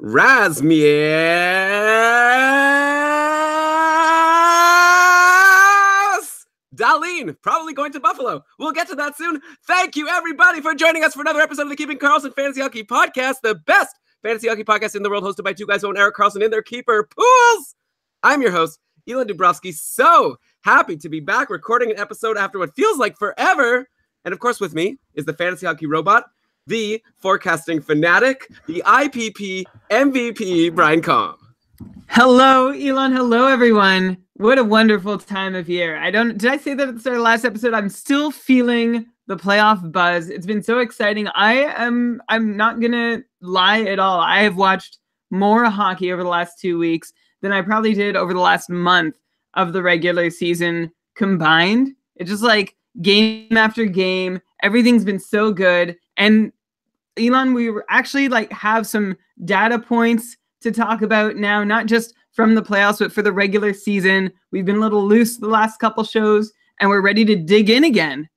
Darlene, probably going to Buffalo. We'll get to that soon. Thank you, everybody, for joining us for another episode of the Keeping Karlsson Fantasy Hockey Podcast, the best fantasy hockey podcast in the world, hosted by two guys who own Erik Karlsson in their keeper pools. I'm your host, Elon Dubrovsky. So happy to be back recording an episode after what feels like forever. And of course, with me is the fantasy hockey robot, the forecasting fanatic, the IPP MVP, Brian Combe. Hello, Elon. Hello, everyone. What a wonderful time of year. Did I say that at the start of the last episode? I'm still feeling the playoff buzz. It's been so exciting. I'm not going to lie at all. I have watched more hockey over the last 2 weeks than I probably did over the last month of the regular season combined. It's just like game after game. Everything's been so good. And Elon, we actually have some data points to talk about now, not just from the playoffs, but for the regular season. We've been a little loose the last couple shows, and we're ready to dig in again.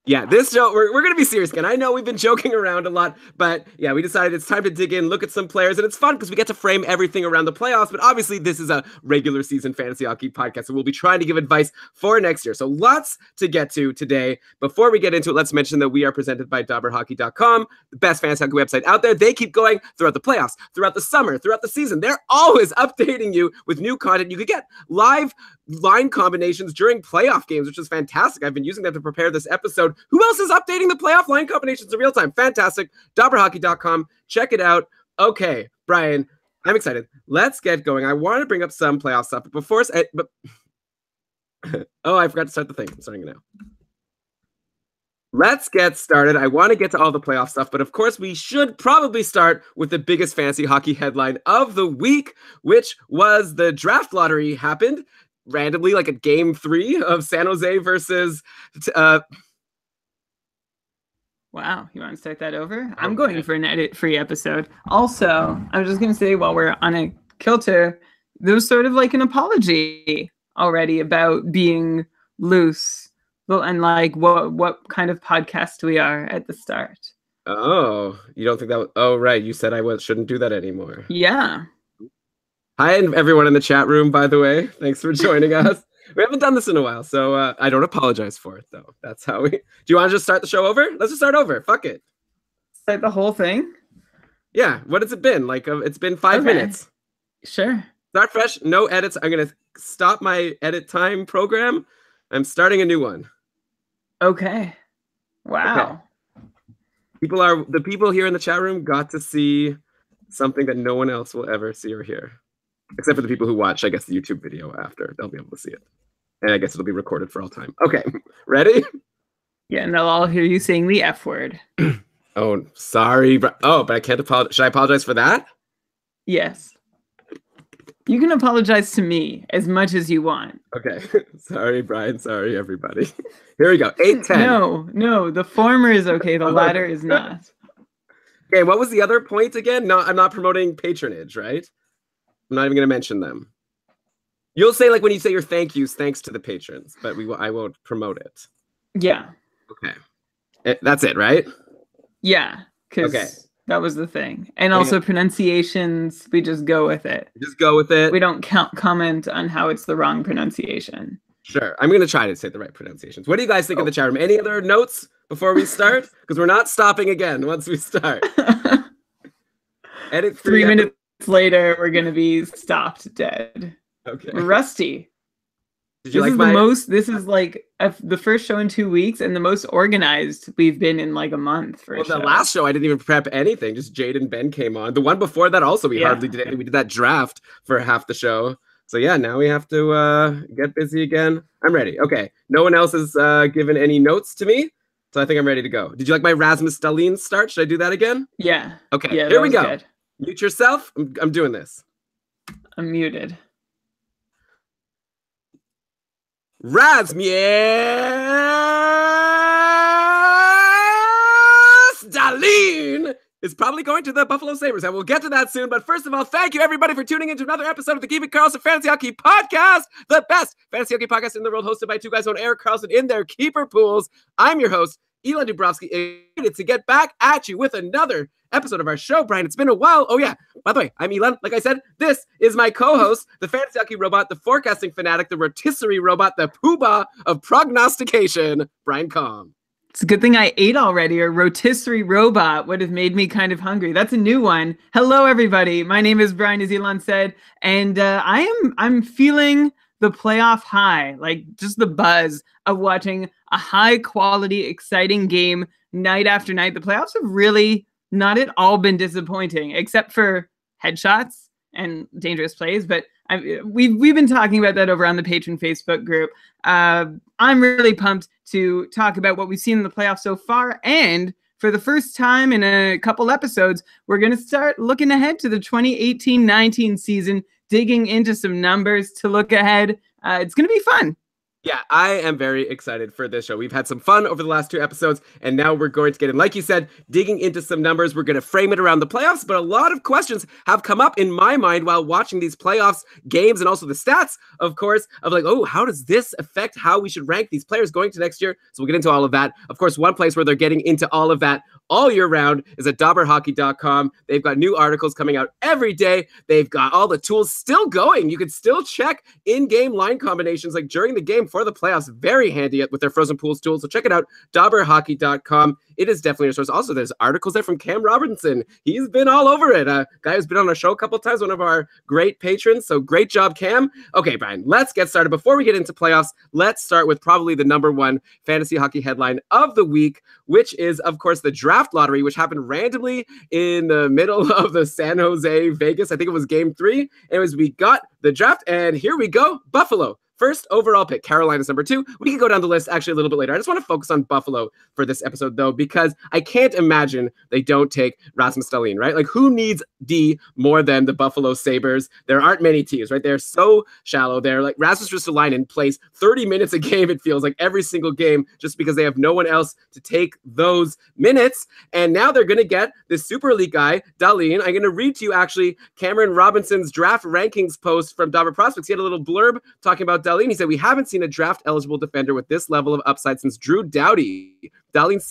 Yeah, this show, we're going to be serious again. I know we've been joking around a lot, but yeah, we decided it's time to dig in, look at some players, and it's fun because we get to frame everything around the playoffs, but obviously this is a regular season fantasy hockey podcast, so we'll be trying to give advice for next year. So lots to get to today. Before we get into it, let's mention that we are presented by DobberHockey.com, the best fantasy hockey website out there. They keep going throughout the playoffs, throughout the summer, throughout the season. They're always updating you with new content. You could get live line combinations during playoff games, which is fantastic. I've been using them to prepare this episode. Who else is updating the playoff line combinations in real time? Fantastic. DobberHockey.com. Check it out. Okay, Brian, I'm excited. Let's get going. I want to bring up some playoff stuff, but before... oh, I forgot to start the thing. I'm starting it now. Let's get started. I want to get to all the playoff stuff, but of course we should probably start with the biggest fantasy hockey headline of the week, which was the draft lottery happened randomly, like at game 3 of San Jose versus... Wow, you want to start that over? I'm going for an edit-free episode. Also, I was just going to say, while we're on a kilter, there was sort of like an apology already about being loose and like what kind of podcast we are at the start. Oh, you don't think that was... Oh, right. You said I shouldn't do that anymore. Yeah. Hi, everyone in the chat room, by the way. Thanks for joining us. We haven't done this in a while, so I don't apologize for it, though. That's how we... Do you want to just start the show over? Let's just start over. Fuck it. Start the whole thing? Yeah. What has it been? It's been 5 minutes. Sure. Start fresh. No edits. I'm going to stop my edit time program. I'm starting a new one. Okay. Wow. Okay. The people here in the chat room got to see something that no one else will ever see or hear. Except for the people who watch, I guess, the YouTube video after. They'll be able to see it. And I guess it'll be recorded for all time. Okay. Ready? Yeah, and they'll all hear you saying the F word. Oh, sorry. But I can't apologize. Should I apologize for that? Yes. You can apologize to me as much as you want. Okay. Sorry, Brian. Sorry, everybody. Here we go. 8-10. No. The former is okay. The latter is not. Okay, what was the other point again? No, I'm not promoting patronage, right? I'm not even going to mention them. You'll say, when you say your thank yous, thanks to the patrons, but I won't promote it. Yeah. Okay. That's it, right? Yeah, because that was the thing. And also pronunciations, we just go with it. Just go with it. We don't comment on how it's the wrong pronunciation. Sure. I'm going to try to say the right pronunciations. What do you guys think of the chat room? Any other notes before we start? Because we're not stopping again once we start. Edit 3 minutes later, we're going to be stopped dead. Okay. We're rusty. This is the first show in 2 weeks and the most organized we've been in a month for a show. The last show I didn't even prep anything. Just Jade and Ben came on. The one before that also we hardly did anything. We did that draft for half the show. So yeah, now we have to get busy again. I'm ready. Okay. No one else has given any notes to me. So I think I'm ready to go. Did you like my Rasmus Dahlin start? Should I do that again? Yeah. Okay. Yeah, here we go. Good. Mute yourself. I'm doing this. I'm muted. Rasmus Dahlin is probably going to the Buffalo Sabres, and we'll get to that soon. But first of all, thank you everybody for tuning in to another episode of the Keeping Karlsson Fantasy Hockey Podcast, the best fantasy hockey podcast in the world, hosted by two guys who own Erik Karlsson in their keeper pools. I'm your host, Elon Dubrovsky, excited to get back at you with another episode of our show. Brian, it's been a while. Oh yeah, by the way, I'm Elon. Like I said, this is my co-host, the fantasy hockey robot, the forecasting fanatic, the rotisserie robot, the poobah of prognostication, Brian Calm. It's a good thing I ate already, or rotisserie robot would have made me kind of hungry. That's a new one. Hello, everybody. My name is Brian, as Elon said, and I'm feeling the playoff high, like just the buzz of watching a high-quality, exciting game night after night. The playoffs have really not at all been disappointing, except for headshots and dangerous plays, but we've been talking about that over on the Patreon Facebook group. I'm really pumped to talk about what we've seen in the playoffs so far, and for the first time in a couple episodes, we're going to start looking ahead to the 2018-19 season, digging into some numbers to look ahead. It's going to be fun. Yeah, I am very excited for this show. We've had some fun over the last 2 episodes, and now we're going to get in, like you said, digging into some numbers. We're going to frame it around the playoffs, but a lot of questions have come up in my mind while watching these playoffs games, and also the stats, of course, of like, oh, how does this affect how we should rank these players going to next year? So we'll get into all of that. Of course, one place where they're getting into all of that all year round is at dobberhockey.com. They've got new articles coming out every day. They've got all the tools still going. You can still check in-game line combinations like during the game for the playoffs. Very handy with their frozen pools tools. So check it out, dobberhockey.com. It is definitely a source. Also, there's articles there from Cam Robinson. He's been all over it. A guy who's been on our show a couple of times, one of our great patrons. So great job, Cam. Okay, Brian, let's get started. Before we get into playoffs, let's start with probably the number one fantasy hockey headline of the week, which is, of course, the draft lottery, which happened randomly in the middle of the San Jose Vegas. I think it was game 3. Anyways, we got the draft, and here we go. Buffalo. First overall pick, Carolina's number 2. We can go down the list actually a little bit later. I just want to focus on Buffalo for this episode, though, because I can't imagine they don't take Rasmus Dahlin, right? Like, who needs D more than the Buffalo Sabres? There aren't many teams, right? They're so shallow. They're like Rasmus Ristolainen plays 30 minutes a game, it feels like, every single game, just because they have no one else to take those minutes. And now they're going to get this super elite guy, Dahlin. I'm going to read to you, actually, Cameron Robinson's draft rankings post from Dobber Prospects. He had a little blurb talking about Dahlin. He said, we haven't seen a draft-eligible defender with this level of upside since Drew Doughty. Dahlin's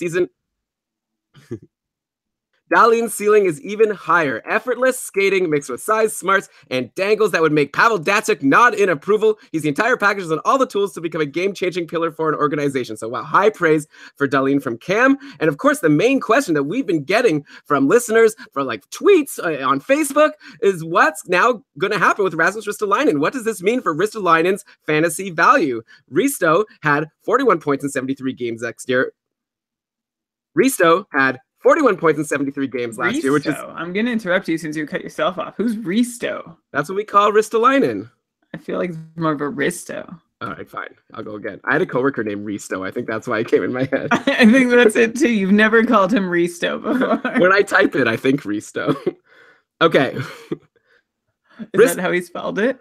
ceiling is even higher. Effortless skating mixed with size, smarts, and dangles that would make Pavel Datsyuk nod in approval. He's the entire package and all the tools to become a game-changing pillar for an organization. So, wow, high praise for Dahlin from Cam. And, of course, the main question that we've been getting from listeners for, like, tweets on Facebook is what's now going to happen with Rasmus Ristolainen? What does this mean for Ristolainen's fantasy value? Risto had 41 points in 73 games next year. Risto had 41 points in 73 games last year, which is... I'm going to interrupt you since you cut yourself off. Who's Risto? That's what we call Ristolainen. I feel like it's more of a Risto. All right, fine. I'll go again. I had a coworker named Risto. I think that's why it came in my head. I think that's it, too. You've never called him Risto before. When I type it, I think Risto. Okay. Is that how he spelled it?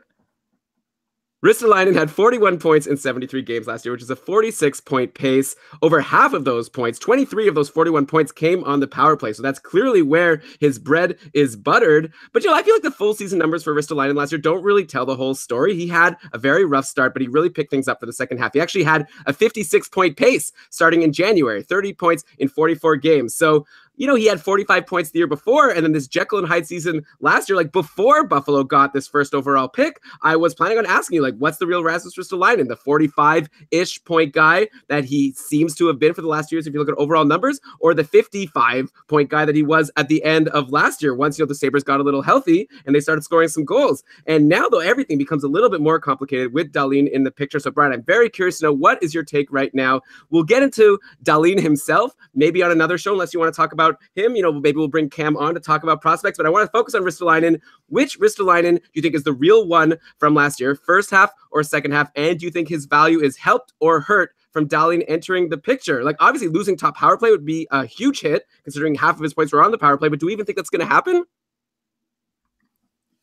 Ristolainen had 41 points in 73 games last year, which is a 46-point pace. Over half of those points, 23 of those 41 points, came on the power play. So that's clearly where his bread is buttered. But, I feel like the full season numbers for Ristolainen last year don't really tell the whole story. He had a very rough start, but he really picked things up for the second half. He actually had a 56-point pace starting in January, 30 points in 44 games. So, he had 45 points the year before, and then this Jekyll and Hyde season last year, like before Buffalo got this first overall pick, I was planning on asking you, like, what's the real Rasmus Ristolainen? The 45-ish point guy that he seems to have been for the last years, if you look at overall numbers, or the 55-point guy that he was at the end of last year, once, the Sabres got a little healthy and they started scoring some goals. And now, though, everything becomes a little bit more complicated with Dahlin in the picture. So, Brian, I'm very curious to know, what is your take right now? We'll get into Dahlin himself, maybe on another show, unless you want to talk about him. Maybe we'll bring Cam on to talk about prospects, but I want to focus on Ristolainen. Which Ristolainen do you think is the real one from last year, first half or second half? And do you think his value is helped or hurt from Dahlin entering the picture? Like, obviously, losing top power play would be a huge hit, considering half of his points were on the power play, but do we even think that's going to happen?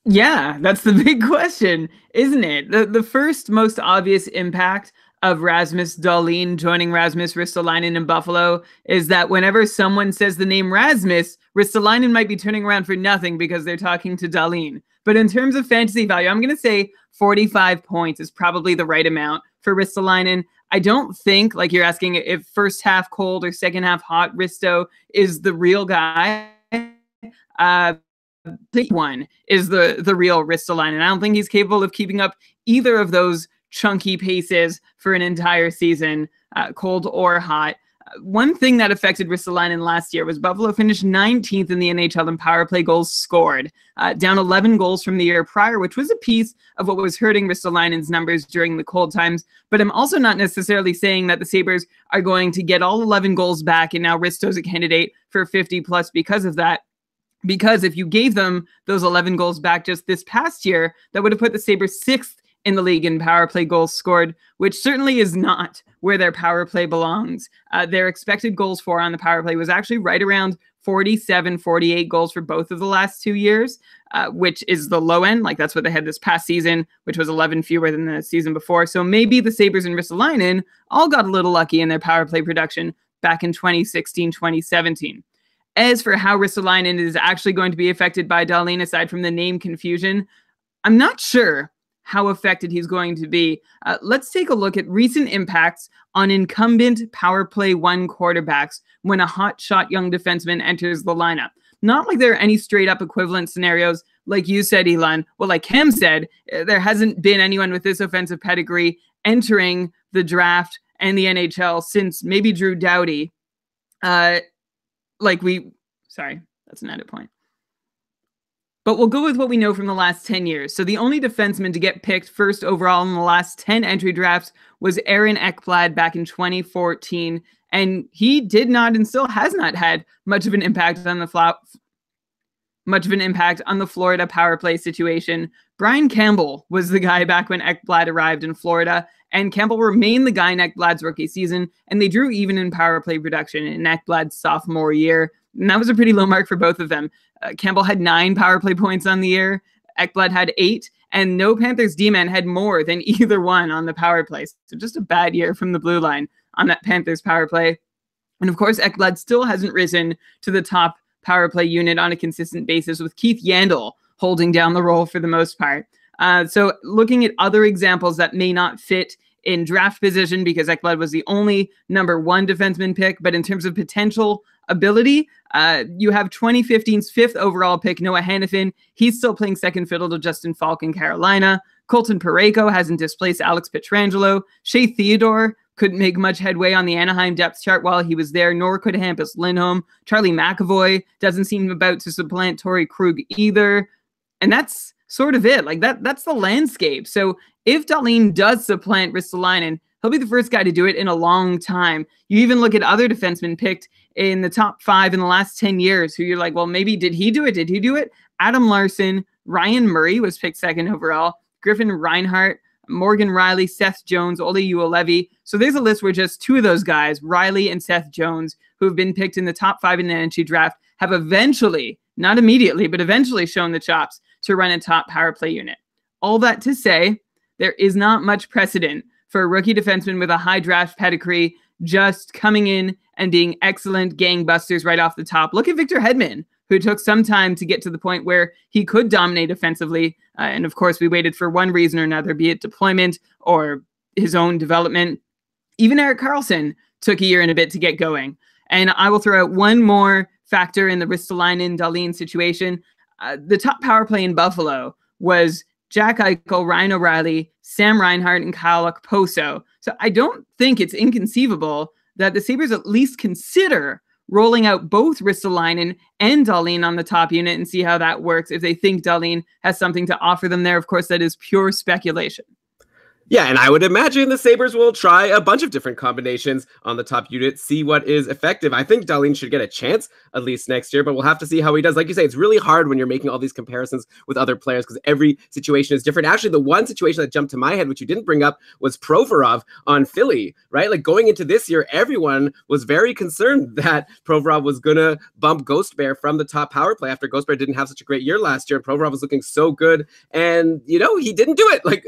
Yeah, that's the big question, isn't it? The first most obvious impact of Rasmus Dahlin joining Rasmus Ristolainen in Buffalo is that whenever someone says the name Rasmus, Ristolainen might be turning around for nothing because they're talking to Dahlin. But in terms of fantasy value, I'm going to say 45 points is probably the right amount for Ristolainen. I don't think, like you're asking if first half cold or second half hot, Risto is the real guy. The one is the real Ristolainen, and I don't think he's capable of keeping up either of those chunky paces for an entire season, cold or hot. One thing that affected Ristolainen last year was Buffalo finished 19th in the NHL in power play goals scored, down 11 goals from the year prior, which was a piece of what was hurting Ristolainen's numbers during the cold times. But I'm also not necessarily saying that the Sabres are going to get all 11 goals back and now Risto's a candidate for 50 plus because of that. Because if you gave them those 11 goals back just this past year, that would have put the Sabres 6th in the league in power play goals scored, which certainly is not where their power play belongs. Their expected goals for on the power play was actually right around 47, 48 goals for both of the last 2 years, which is the low end. Like that's what they had this past season, which was 11 fewer than the season before. So maybe the Sabres and Ristolainen all got a little lucky in their power play production back in 2016, 2017. As for how Ristolainen is actually going to be affected by Dahlin, aside from the name confusion, I'm not sure how affected he's going to be. Let's take a look at recent impacts on incumbent power play one quarterbacks when a hotshot young defenseman enters the lineup. Not like there are any straight up equivalent scenarios like you said, Elon. Well, like Cam said, there hasn't been anyone with this offensive pedigree entering the draft and the NHL since maybe Drew Doughty. Sorry, that's an edit point. But we'll go with what we know from the last 10 years. So the only defenseman to get picked first overall in the last 10 entry drafts was Aaron Ekblad back in 2014. And he did not and still has not had much of an impact on the Florida power play situation. Brian Campbell was the guy back when Ekblad arrived in Florida. And Campbell remained the guy in Ekblad's rookie season. And they drew even in power play production in Ekblad's sophomore year. And that was a pretty low mark for both of them. Campbell had 9 power play points on the year. Ekblad had 8. And no Panthers D-man had more than either one on the power play. So just a bad year from the blue line on that Panthers power play. And of course, Ekblad still hasn't risen to the top power play unit on a consistent basis, with Keith Yandel holding down the role for the most part. So looking at other examples that may not fit in draft position, because Ekblad was the only number 1 defenseman pick, but in terms of potential ability, you have 2015's 5th overall pick, Noah Hannafin. He's still playing second fiddle to Justin Falk in Carolina. Colton Parayko hasn't displaced Alex Pietrangelo. Shea Theodore couldn't make much headway on the Anaheim depth chart while he was there, nor could Hampus Lindholm. Charlie McAvoy doesn't seem about to supplant Torrey Krug either. And that's sort of it. Like that's the landscape. So if Dahlin does supplant Ristolainen, he'll be the first guy to do it in a long time. You even look at other defensemen picked in the top 5 in the last 10 years who you're like, well, maybe did he do it? Did he do it? Adam Larson, Ryan Murray was picked 2nd overall, Griffin Reinhart, Morgan Rielly, Seth Jones, Ole Juolevi. So there's a list where just 2 of those guys, Rielly and Seth Jones, who have been picked in the top 5 in the entry draft, have eventually, not immediately, but eventually shown the chops to run a top power play unit. All that to say, there is not much precedent for a rookie defenseman with a high draft pedigree just coming in and being excellent gangbusters right off the top. Look at Victor Hedman, who took some time to get to the point where he could dominate offensively. And of course, we waited for one reason or another, be it deployment or his own development. Even Erik Karlsson took a year and a bit to get going. And I will throw out one more factor in the Ristolainen-Dahlin situation. The top power play in Buffalo was Jack Eichel, Ryan O'Reilly, Sam Reinhart, and Kyle Okposo. So I don't think it's inconceivable that the Sabres at least consider rolling out both Ristolainen and Dahlin on the top unit and see how that works if they think Dahlin has something to offer them there. Of course, that is pure speculation. Yeah, and I would imagine the Sabres will try a bunch of different combinations on the top unit, see what is effective. I think Dahlin should get a chance at least next year, but we'll have to see how he does. Like you say, it's really hard when you're making all these comparisons with other players because every situation is different. Actually, the one situation that jumped to my head, which you didn't bring up, was Provorov on Philly, right? Like going into this year, everyone was very concerned that Provorov was going to bump Ghost Bear from the top power play after Ghost Bear didn't have such a great year last year. And Provorov was looking so good. And, you know, he didn't do it. Like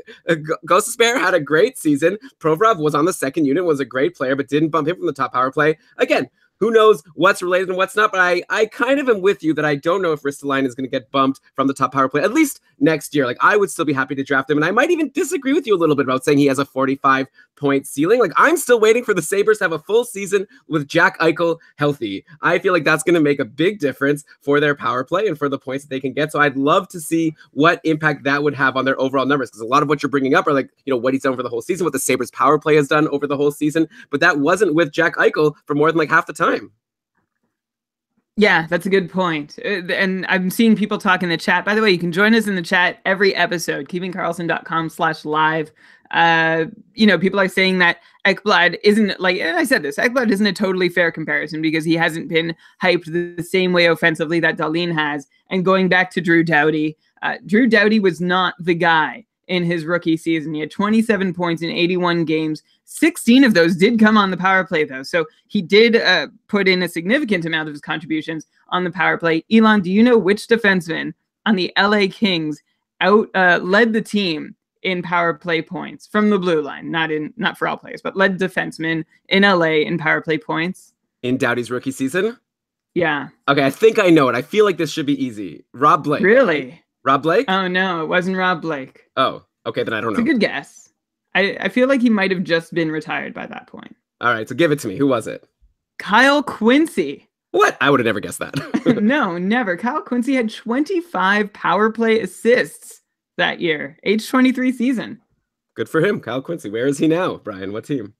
Ghost Bear had a great season. Provorov was on the second unit, was a great player, but didn't bump him from the top power play. Again, who knows what's related and what's not, but I kind of am with you that I don't know if Ristolainen is going to get bumped from the top power play, at least next year. Like, I would still be happy to draft him, and I might even disagree with you a little bit about saying he has a 45-point ceiling. Like, I'm still waiting for the Sabres to have a full season with Jack Eichel healthy. I feel like that's going to make a big difference for their power play and for the points that they can get. So I'd love to see what impact that would have on their overall numbers, because a lot of what you're bringing up are like, what he's done for the whole season, what the Sabres power play has done over the whole season, but that wasn't with Jack Eichel for more than like half the time. Yeah, that's a good point. And I'm seeing people talk in the chat. By the way, you can join us in the chat every episode, keepingkarlsson.com/live. People are saying that Ekblad isn't, like, and I said this, Ekblad isn't a totally fair comparison because he hasn't been hyped the same way offensively that Dahlin has. And going back to Drew Doughty was not the guy in his rookie season. He had 27 points in 81 games. 16 of those did come on the power play, though. So he did put in a significant amount of his contributions on the power play. Elon, do you know which defenseman on the LA Kings led the team in power play points from the blue line? Not for all players, but led defenseman in LA in power play points. In Doughty's rookie season? Yeah. Okay, I think I know it. I feel like this should be easy. Rob Blake. Really? Rob Blake? Oh, no, it wasn't Rob Blake. Oh, okay, then I don't know. It's a good guess. I feel like he might have just been retired by that point. All right, so give it to me. Who was it? Kyle Quincy. What? I would have never guessed that. No, never. Kyle Quincy had 25 power play assists that year, age 23 season. Good for him, Kyle Quincy. Where is he now, Brian? What team?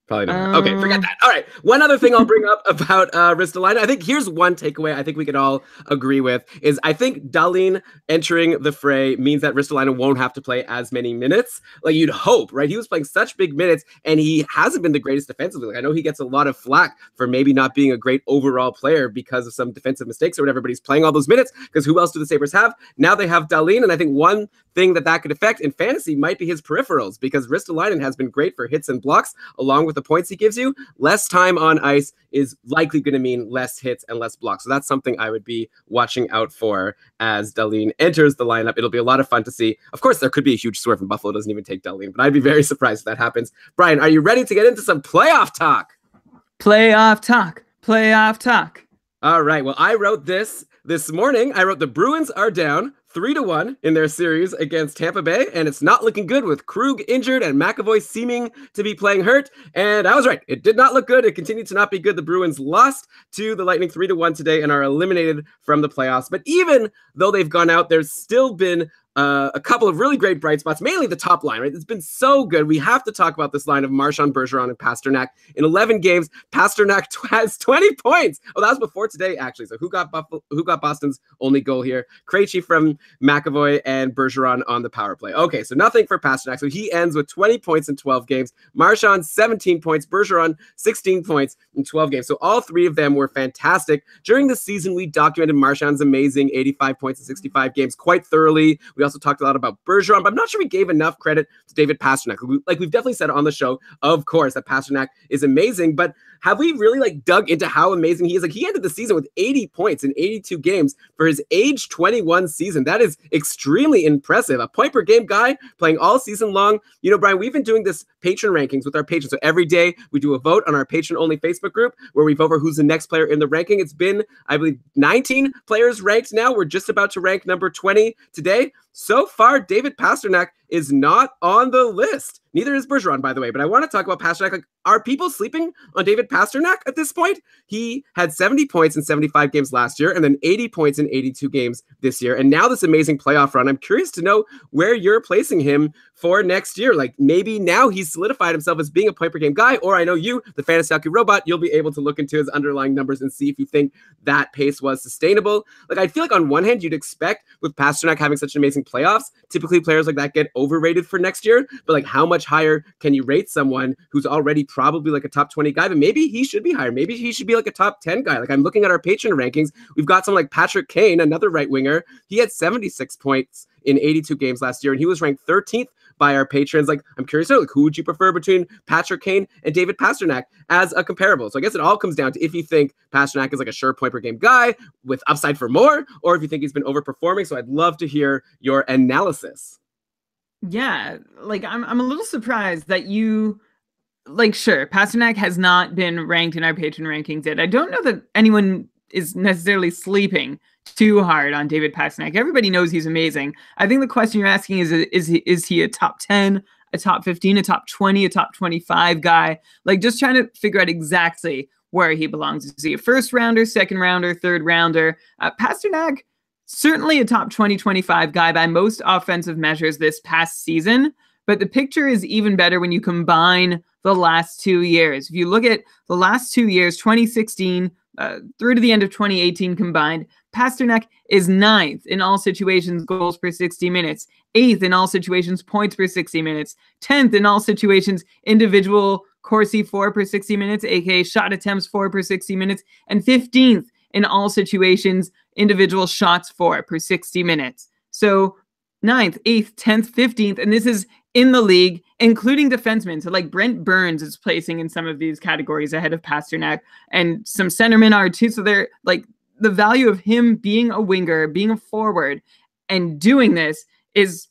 Probably not. Okay, forget that. All right. One other thing I'll bring up about Ristolainen. I think here's one takeaway I think we could all agree with is I think Dahlin entering the fray means that Ristolainen won't have to play as many minutes. Like you'd hope, right? He was playing such big minutes and he hasn't been the greatest defensively. Like I know he gets a lot of flack for maybe not being a great overall player because of some defensive mistakes or whatever, but he's playing all those minutes because who else do the Sabres have? Now they have Dahlin, and I think one thing that could affect in fantasy might be his peripherals because Ristolainen has been great for hits and blocks along with the points he gives you. Less time on ice is likely going to mean less hits and less blocks. So that's something I would be watching out for as Dahlin enters the lineup. It'll be a lot of fun to see. Of course, there could be a huge swerve and Buffalo doesn't even take Dahlin, but I'd be very surprised if that happens. Brian, are you ready to get into some playoff talk? Playoff talk. Playoff talk. All right. Well, I wrote this morning. I wrote the Bruins are down 3-1 in their series against Tampa Bay, and it's not looking good with Krug injured and McAvoy seeming to be playing hurt. And I was right. It did not look good. It continued to not be good. The Bruins lost to the Lightning 3-1 today and are eliminated from the playoffs. But even though they've gone out, there's still been a couple of really great bright spots, mainly the top line, right? It's been so good. We have to talk about this line of Marchand, Bergeron, and Pasternak. In 11 games, Pasternak has 20 points. Oh, that was before today, actually. So who got Boston's only goal here? Krejci from McAvoy and Bergeron on the power play. Okay, so nothing for Pasternak. So he ends with 20 points in 12 games. Marchand, 17 points. Bergeron, 16 points in 12 games. So all three of them were fantastic. During the season, we documented Marchand's amazing 85 points in 65 games quite thoroughly. We also talked a lot about Bergeron, but I'm not sure we gave enough credit to David Pasternak. Like we've definitely said on the show, of course, that Pasternak is amazing, but have we really dug into how amazing he is? Like he ended the season with 80 points in 82 games for his age 21 season. That is extremely impressive. A point per game guy playing all season long. You know, Brian, we've been doing this patron rankings with our patrons. So every day we do a vote on our patron only Facebook group where we vote for who's the next player in the ranking. It's been, I believe, 19 players ranked now. We're just about to rank number 20 today. So far, David Pasternak is not on the list. Neither is Bergeron, by the way. But I want to talk about Pasternak. Like, are people sleeping on David Pasternak at this point? He had 70 points in 75 games last year and then 80 points in 82 games this year. And now this amazing playoff run. I'm curious to know where you're placing him for next year. Like maybe now he's solidified himself as being a point per game guy, or I know you, the Fantasy Hockey Robot, you'll be able to look into his underlying numbers and see if you think that pace was sustainable. Like I feel like on one hand, you'd expect with Pasternak having such amazing playoffs, typically players like that get overrated for next year, but like how much higher can you rate someone who's already probably like a top 20 guy, but maybe he should be higher. Maybe he should be like a top 10 guy. Like I'm looking at our patron rankings. We've got someone like Patrick Kane, another right winger. He had 76 points in 82 games last year, and he was ranked 13th by our patrons. Like, I'm curious to know, like, who would you prefer between Patrick Kane and David Pasternak as a comparable? So I guess it all comes down to if you think Pasternak is like a sure point per game guy with upside for more, or if you think he's been overperforming. So I'd love to hear your analysis. Yeah, like I'm a little surprised that you like, sure, Pasternak has not been ranked in our patron rankings yet. I don't know that anyone is necessarily sleeping too hard on David Pasternak. Everybody knows he's amazing. I think the question you're asking is he a top 10, a top 15, a top 20, a top 25 guy? Like, just trying to figure out exactly where he belongs. Is he a first rounder, second rounder, third rounder? Pasternak, certainly a top 20, 25 guy by most offensive measures this past season. But the picture is even better when you combine the last 2 years. If you look at the last 2 years, 2016 through to the end of 2018 combined, Pasternak is 9th in all situations goals per 60 minutes, 8th in all situations points per 60 minutes, 10th in all situations individual Corsi 4 per 60 minutes, aka shot attempts 4 per 60 minutes, and 15th in all situations individual shots 4 per 60 minutes. So 9th, 8th, 10th, 15th, and this is in the league, including defensemen. So like Brent Burns is placing in some of these categories ahead of Pasternak, and some centermen are too. So they're like, the value of him being a winger, being a forward, and doing this is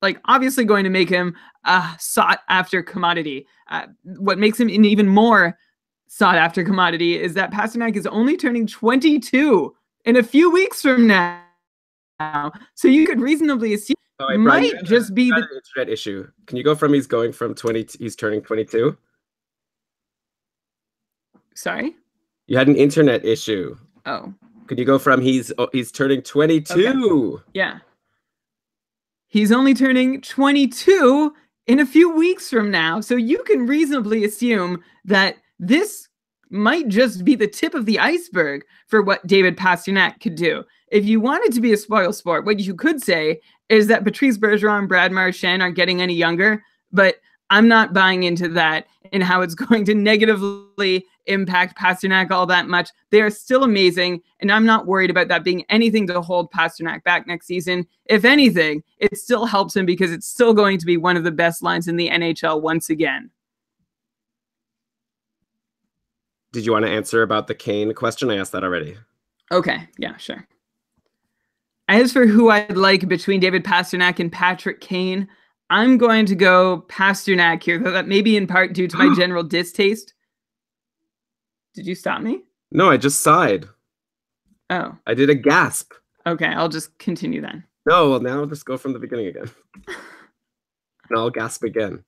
like obviously going to make him a sought after commodity. What makes him an even more sought after commodity is that Pasternak is only turning 22 in a few weeks from now. So you could reasonably assume might just be the internet issue. Can you go from he's going from 20 he's turning 22? Sorry? You had an internet issue. Oh. Could you go from he's turning 22? Okay. Yeah. He's only turning 22 in a few weeks from now. So you can reasonably assume that this might just be the tip of the iceberg for what David Pasternak could do. If you wanted to be a spoil sport, what you could say is that Patrice Bergeron and Brad Marchand aren't getting any younger, but I'm not buying into that and how it's going to negatively impact Pasternak all that much. They are still amazing, and I'm not worried about that being anything to hold Pasternak back next season. If anything, it still helps him because it's still going to be one of the best lines in the NHL once again. Did you want to answer about the Kane question? I asked that already. Okay, yeah, sure. As for who I'd like between David Pasternak and Patrick Kane, I'm going to go Pasternak here, though that may be in part due to my general distaste. Did you stop me? No, I just sighed. Oh. I did a gasp. Okay, I'll just continue then. No, well, now I'll just go from the beginning again. And I'll gasp again.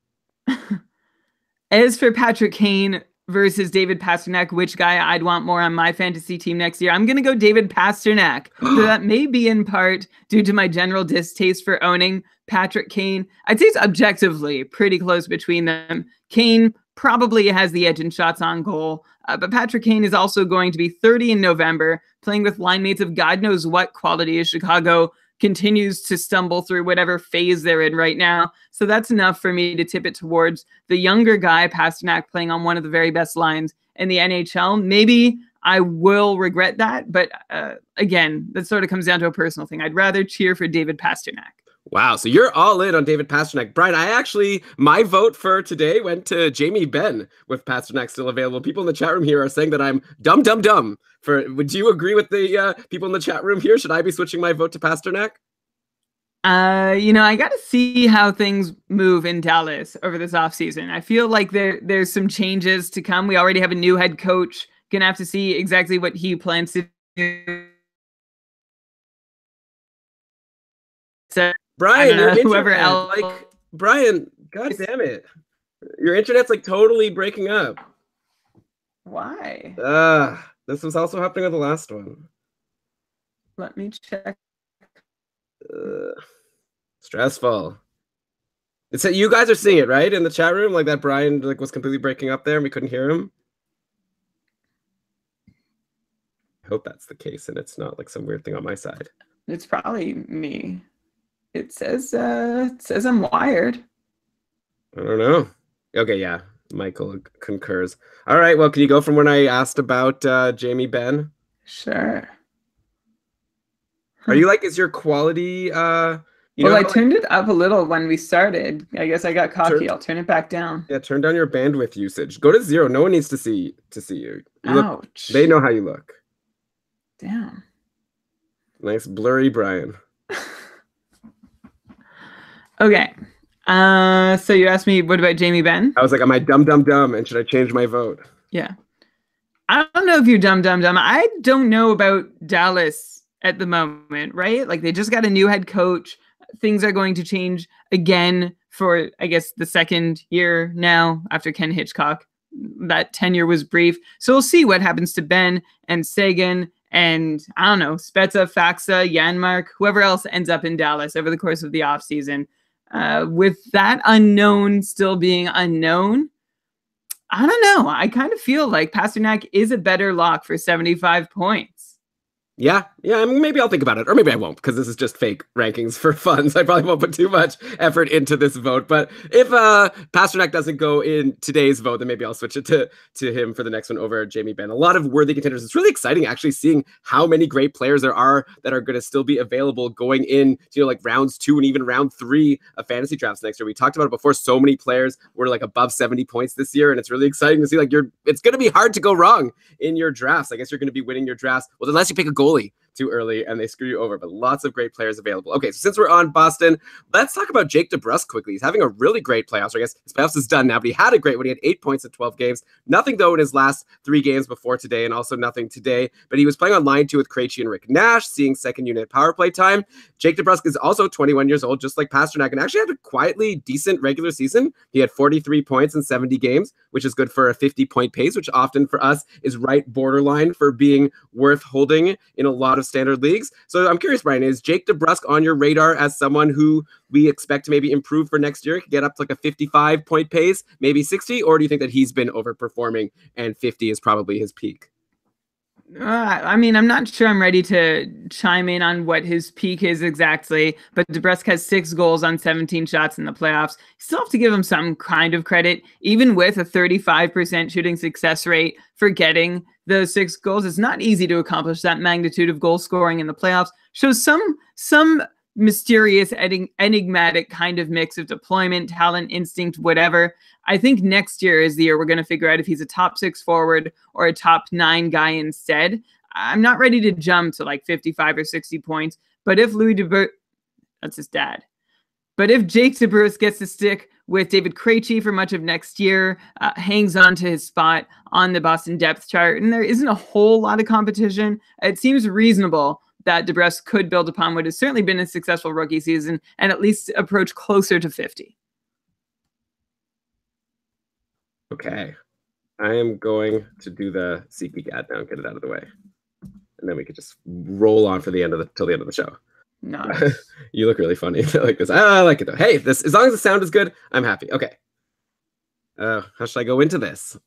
As for Patrick Kane versus David Pasternak, which guy I'd want more on my fantasy team next year, I'm going to go David Pasternak. So that may be in part due to my general distaste for owning Patrick Kane. I'd say it's objectively pretty close between them. Kane probably has the edge in shots on goal, but Patrick Kane is also going to be 30 in November, playing with line mates of God knows what quality as Chicago continues to stumble through whatever phase they're in right now. So that's enough for me to tip it towards the younger guy, Pasternak, playing on one of the very best lines in the NHL. Maybe I will regret that, but again, that sort of comes down to a personal thing. I'd rather cheer for David Pasternak. Wow, so you're all in on David Pasternak. Brian, my vote for today went to Jamie Benn with Pasternak still available. People in the chat room here are saying that I'm dumb. Would you agree with the people in the chat room here? Should I be switching my vote to Pasternak? I got to see how things move in Dallas over this offseason. I feel like there's some changes to come. We already have a new head coach. Gonna have to see exactly what he plans to do. So, Brian, whoever else, Brian, god damn it, your internet's like totally breaking up. Why? This was also happening on the last one. Let me check. Stressful. It's that you guys are seeing it, right, in the chat room, like that Brian was completely breaking up there and we couldn't hear him. I hope that's the case and it's not like some weird thing on my side. It's probably me. It says I'm wired. I don't know. Okay, yeah. Michael concurs. All right, well, can you go from when I asked about Jamie Benn? Sure. Are you is your quality I turned it up a little when we started. I guess I got cocky. I'll turn it back down. Yeah, turn down your bandwidth usage. Go to 0. No one needs to see you. Ouch. They know how you look. Damn. Nice blurry Brian. Okay. So you asked me, what about Jamie Benn? I was like, am I dumb, dumb, dumb? And should I change my vote? Yeah. I don't know if you're dumb, dumb, dumb. I don't know about Dallas at the moment, right? Like they just got a new head coach. Things are going to change again for, I guess, the second year now after Ken Hitchcock. That tenure was brief. So we'll see what happens to Ben and Sagan and, I don't know, Spezza, Faxa, Janmark, whoever else ends up in Dallas over the course of the offseason. With that unknown still being unknown, I don't know. I kind of feel like Pasternak is a better lock for 75 points. Yeah, maybe I'll think about it, or maybe I won't, because this is just fake rankings for fun, so I probably won't put too much effort into this vote. But if Pasternak doesn't go in today's vote, then maybe I'll switch it to him for the next one over Jamie Benn. A lot of worthy contenders. It's really exciting actually seeing how many great players there are that are going to still be available going in to like rounds 2 and even round 3 of fantasy drafts next year. We talked about it before. So many players were like above 70 points this year, and it's really exciting to see like it's going to be hard to go wrong in your drafts. I guess you're going to be winning your drafts. Well, unless you pick a goalie too early and they screw you over, but lots of great players available. Okay, so since we're on Boston, let's talk about Jake DeBrusk quickly. He's having a really great playoffs. I guess his playoffs is done now, but he had a great one. He had 8 points in 12 games. Nothing, though, in his last 3 games before today, and also nothing today. But he was playing on line 2 with Krejci and Rick Nash, seeing second unit power play time. Jake DeBrusk is also 21 years old, just like Pasternak, and actually had a quietly decent regular season. He had 43 points in 70 games, which is good for a 50-point pace, which often for us is right borderline for being worth holding in a lot of standard leagues. So I'm curious, Brian, is Jake DeBrusk on your radar as someone who we expect to maybe improve for next year, get up to like a 55-point pace, maybe 60, or do you think that he's been overperforming and 50 is probably his peak? I mean, I'm not sure I'm ready to chime in on what his peak is exactly, but DeBrusk has 6 goals on 17 shots in the playoffs. You still have to give him some kind of credit, even with a 35% shooting success rate for getting those 6 goals. It's not easy to accomplish that magnitude of goal scoring in the playoffs. Shows some mysterious, enigmatic kind of mix of deployment, talent, instinct, whatever. I think next year is the year we're going to figure out if he's a top 6 forward or a top 9 guy instead. I'm not ready to jump to like 55 or 60 points, but if that's his dad. But if Jake DeBrusk gets to stick with David Krejci for much of next year, hangs on to his spot on the Boston depth chart, and there isn't a whole lot of competition, it seems reasonable that DeBrusk could build upon what has certainly been a successful rookie season and at least approach closer to 50. Okay. I am going to do the SeatGeek ad now and get it out of the way. And then we could just roll on for the end of till the end of the show. Nice. You look really funny. I like this. I like it though. Hey, as long as the sound is good, I'm happy. Okay. How should I go into this?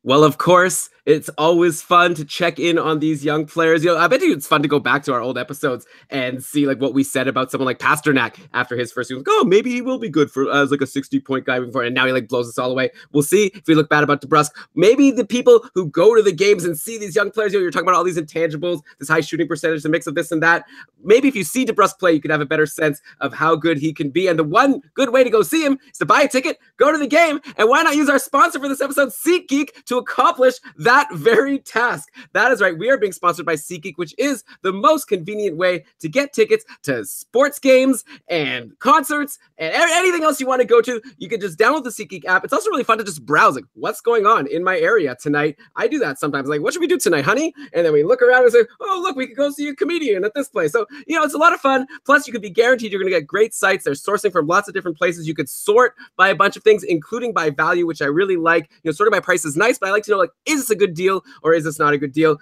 Well, of course, it's always fun to check in on these young players. You know, I bet you it's fun to go back to our old episodes and see like what we said about someone like Pasternak after his first season. Like, oh, maybe he will be good for as like a 60-point guy before, and now he like blows us all away. We'll see if we look bad about DeBrusk. Maybe the people who go to the games and see these young players, you know, you're talking about all these intangibles, this high shooting percentage, the mix of this and that. Maybe if you see DeBrusk play, you could have a better sense of how good he can be. And the one good way to go see him is to buy a ticket, go to the game, and why not use our sponsor for this episode, SeatGeek, to accomplish that very task. That is right. We are being sponsored by SeatGeek, which is the most convenient way to get tickets to sports games and concerts and anything else you want to go to. You can just download the SeatGeek app. It's also really fun to just browse like what's going on in my area tonight. I do that sometimes. Like, what should we do tonight, honey? And then we look around and say, oh, look, we could go see a comedian at this place. So, you know, it's a lot of fun. Plus, you could be guaranteed you're going to get great sites. They're sourcing from lots of different places. You could sort by a bunch of things, including by value, which I really like. You know, sorting by price is nice, but I like to know, like, is this a good deal or is this not a good deal?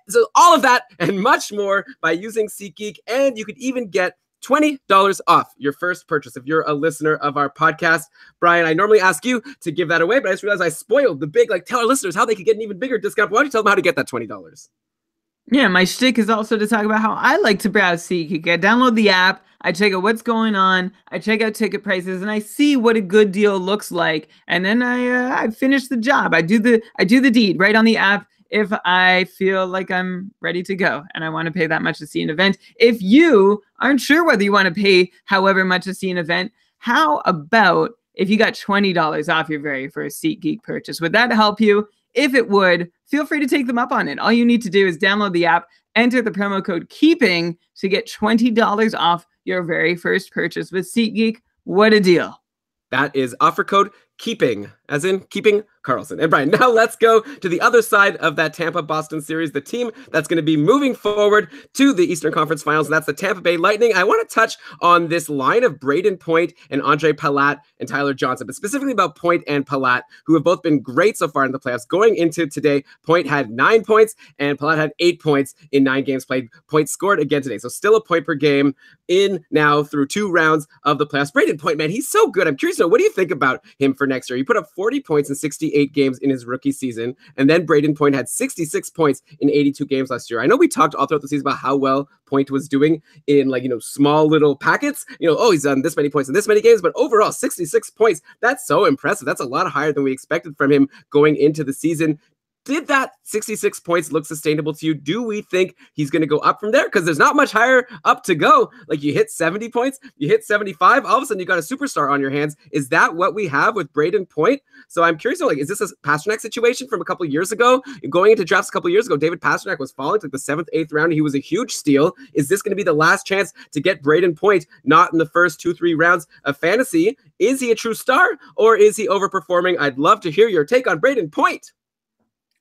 So all of that and much more by using SeatGeek, and you could even get $20 off your first purchase if you're a listener of our podcast. Brian, I normally ask you to give that away, but I just realized I spoiled the big, like, tell our listeners how they could get an even bigger discount. Why don't you tell them how to get that $20? Yeah, my shtick is also to talk about how I like to browse SeatGeek. I download the app, I check out what's going on, I check out ticket prices, and I see what a good deal looks like. And then I finish the job. I do the deed right on the app if I feel like I'm ready to go and I want to pay that much to see an event. If you aren't sure whether you want to pay however much to see an event, how about if you got $20 off your very first SeatGeek purchase? Would that help you? If it would, feel free to take them up on it. All you need to do is download the app Enter the promo code KEEPING to get $20 off your very first purchase with SeatGeek. What a deal. That is offer code KEEPING, as in keeping Karlsson. And Brian, now let's go to the other side of that Tampa-Boston series, the team that's going to be moving forward to the Eastern Conference Finals, and that's the Tampa Bay Lightning. I want to touch on this line of Brayden Point and Ondrej Palat and Tyler Johnson, but specifically about Point and Palat, who have both been great so far in the playoffs. Going into today, Point had 9 points and Palat had 8 points in 9 games played. Point scored again today, so still a point per game in now through 2 rounds of the playoffs. Brayden Point, man, he's so good. I'm curious to know, what do you think about him for next year? He put up 40 points in 68 games in his rookie season, and then Brayden Point had 66 points in 82 games last year. I know we talked all throughout the season about how well Point was doing in, like, small little packets. He's done this many points in this many games, but overall 66 points. That's so impressive. That's a lot higher than we expected from him going into the season. Did that 66 points look sustainable to you? Do we think he's going to go up from there? Because there's not much higher up to go. Like, you hit 70 points, you hit 75, all of a sudden you got a superstar on your hands. Is that what we have with Brayden Point? So I'm curious, is this a Pastrnak situation from a couple of years ago? Going into drafts a couple of years ago, David Pastrnak was falling to the 7th, 8th round. He was a huge steal. Is this going to be the last chance to get Brayden Point, not in the first 2-3 rounds of fantasy? Is he a true star, or is he overperforming? I'd love to hear your take on Brayden Point.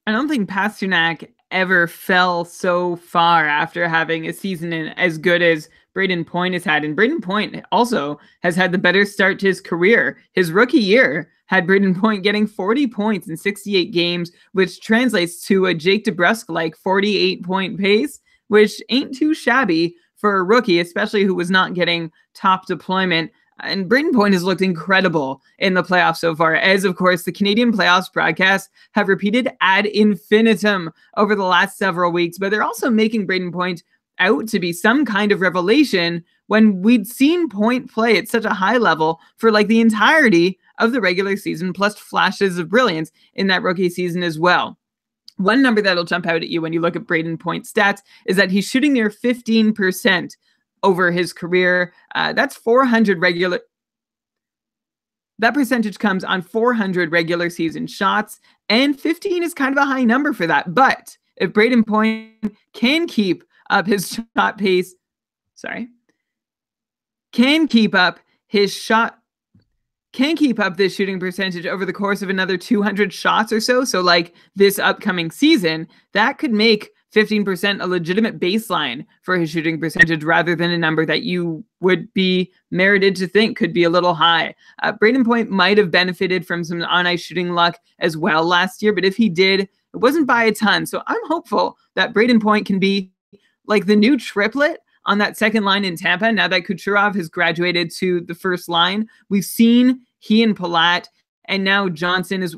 I don't think Pastrnak ever fell so far after having a season as good as Brayden Point has had. And Brayden Point also has had the better start to his career. His rookie year had Brayden Point getting 40 points in 68 games, which translates to a Jake DeBrusk-like 48-point pace, which ain't too shabby for a rookie, especially who was not getting top deployment. And Brayden Point has looked incredible in the playoffs so far, as, of course, the Canadian playoffs broadcasts have repeated ad infinitum over the last several weeks. But they're also making Brayden Point out to be some kind of revelation when we'd seen Point play at such a high level for like the entirety of the regular season, plus flashes of brilliance in that rookie season as well. One number that'll jump out at you when you look at Brayden Point's stats is that he's shooting near 15% over his career. That's 400 regular. That percentage comes on 400 regular season shots, and 15 is kind of a high number for that. But if Brayden Point can keep up his shot pace, can keep up this shooting percentage over the course of another 200 shots or so like this upcoming season, that could make 15% a legitimate baseline for his shooting percentage rather than a number that you would be merited to think could be a little high. Brayden Point might have benefited from some on-ice shooting luck as well last year, but if he did, it wasn't by a ton. So I'm hopeful that Brayden Point can be like the new triplet on that second line in Tampa. Now that Kucherov has graduated to the first line, we've seen he and Palat, and now Johnson is...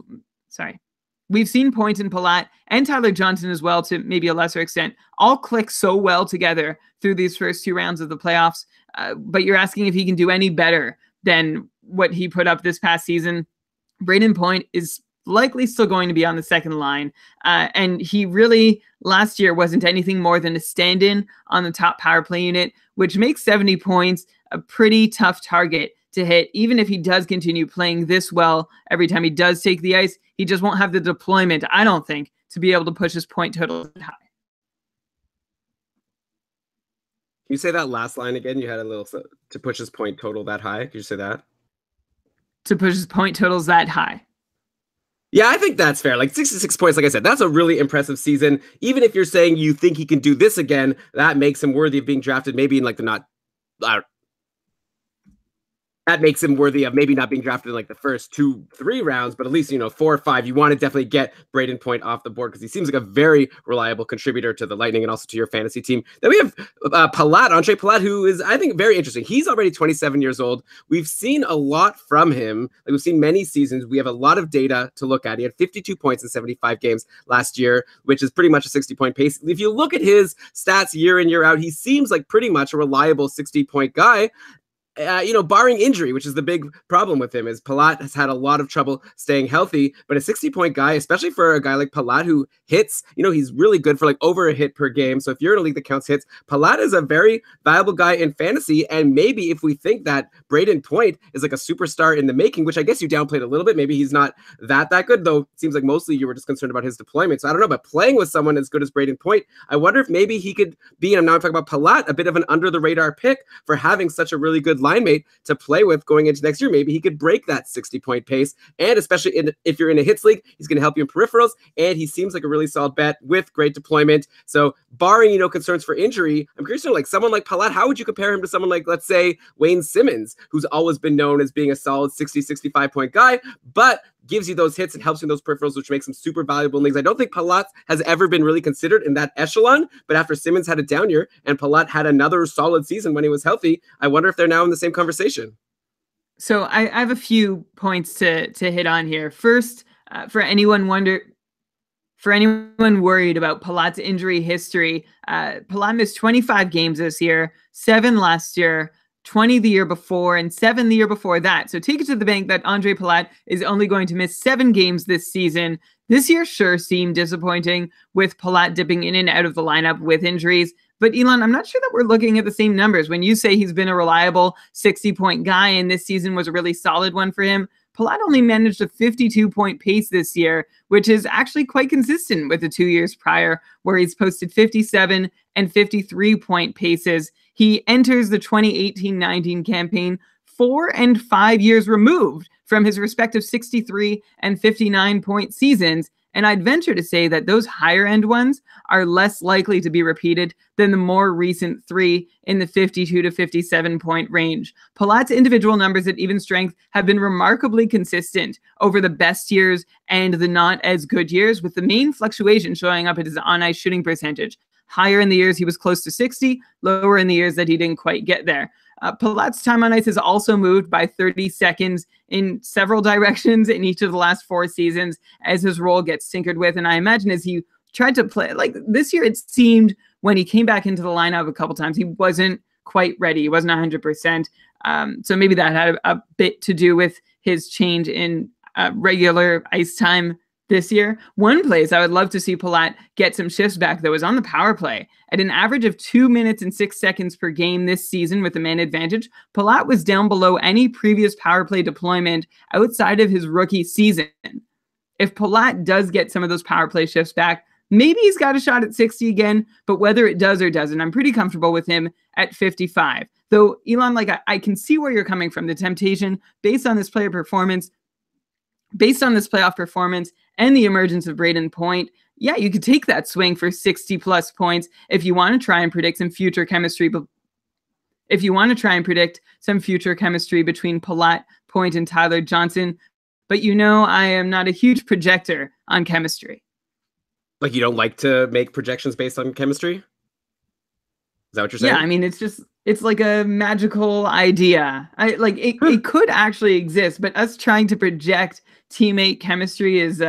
We've seen Point and Palat and Tyler Johnson as well, to maybe a lesser extent, all click so well together through these first 2 rounds of the playoffs. But you're asking if he can do any better than what he put up this past season. Brayden Point is likely still going to be on the second line. And he really, last year, wasn't anything more than a stand-in on the top power play unit, which makes 70 points a pretty tough target to hit. Even if he does continue playing this well every time he does take the ice, he just won't have the deployment, I don't think, to be able to push his point total high. Can you say that last line again? You had a little, to push his point total that high. Could you say that? To push his point totals that high. Yeah, I think that's fair. Like 66 points, like I said, that's a really impressive season. Even if you're saying you think he can do this again, that makes him worthy of being drafted maybe in like the that makes him worthy of maybe not being drafted in like the first 2-3 rounds, but at least, 4 or 5, you want to definitely get Brayden Point off the board because he seems like a very reliable contributor to the Lightning and also to your fantasy team. Then we have Palat, Ondrej Palat, who is, I think, very interesting. He's already 27 years old. We've seen a lot from him. Like, we've seen many seasons. We have a lot of data to look at. He had 52 points in 75 games last year, which is pretty much a 60-point pace. If you look at his stats year in, year out, he seems like pretty much a reliable 60-point guy. barring injury, which is the big problem with him, is Palat has had a lot of trouble staying healthy, but a 60-point guy, especially for a guy like Palat who hits, he's really good for like over a hit per game. So if you're in a league that counts hits, Palat is a very valuable guy in fantasy. And maybe if we think that Braden Point is like a superstar in the making, which I guess you downplayed a little bit, maybe he's not that good, though it seems like mostly you were just concerned about his deployment. So I don't know, but playing with someone as good as Braden Point, I wonder if maybe he could be, and I'm now talking about Palat, a bit of an under the radar pick for having such a really good line mate to play with going into next year. Maybe he could break that 60-point pace, and especially if you're in a hits league, he's going to help you in peripherals, and he seems like a really solid bet with great deployment. So barring, concerns for injury, I'm curious to know, like someone like Palat, how would you compare him to someone like, let's say, Wayne Simmons, who's always been known as being a solid 60, 65-point guy, but gives you those hits and helps you in those peripherals, which makes him super valuable in leagues. I don't think Palat has ever been really considered in that echelon, but after Simmons had a down year and Palat had another solid season when he was healthy, I wonder if they're now in the same conversation. So I have a few points to hit on here. First, for anyone worried about Palat's injury history, Palat missed 25 games this year, 7 last year, 20 the year before, and 7 the year before that. So take it to the bank that Andre Palat is only going to miss 7 games this season. This year sure seemed disappointing, with Palat dipping in and out of the lineup with injuries. But Elon, I'm not sure that we're looking at the same numbers. When you say he's been a reliable 60-point guy and this season was a really solid one for him, Palat only managed a 52-point pace this year, which is actually quite consistent with the 2 years prior, where he's posted 57 and 53-point paces. He enters the 2018-19 campaign 4 and 5 years removed from his respective 63 and 59-point seasons, and I'd venture to say that those higher-end ones are less likely to be repeated than the more recent 3 in the 52 to 57-point range. Palat's individual numbers at even strength have been remarkably consistent over the best years and the not-as-good years, with the main fluctuation showing up at his on-ice shooting percentage. Higher in the years he was close to 60, lower in the years that he didn't quite get there. Palat's time on ice has also moved by 30 seconds in several directions in each of the last 4 seasons as his role gets tinkered with. And I imagine as he tried to play, like this year, it seemed when he came back into the lineup a couple times, he wasn't quite ready. He wasn't 100%. So maybe that had a bit to do with his change in regular ice time this year. One place I would love to see Palat get some shifts back, though, is on the power play. At an average of 2 minutes and 6 seconds per game this season with the man advantage, Palat was down below any previous power play deployment outside of his rookie season. If Palat does get some of those power play shifts back, maybe he's got a shot at 60 again, but whether it does or doesn't, I'm pretty comfortable with him at 55. Though, Elon, I can see where you're coming from. The temptation, based on this playoff performance, and the emergence of Braden Point, yeah, you could take that swing for 60-plus points if you want to try and predict some future chemistry. But if you want to try and predict some future chemistry between Palat, Point, and Tyler Johnson, but I am not a huge projector on chemistry. Like, you don't like to make projections based on chemistry? Is that what you're saying? Yeah, I mean, it's like a magical idea. It could actually exist, but us trying to project teammate chemistry is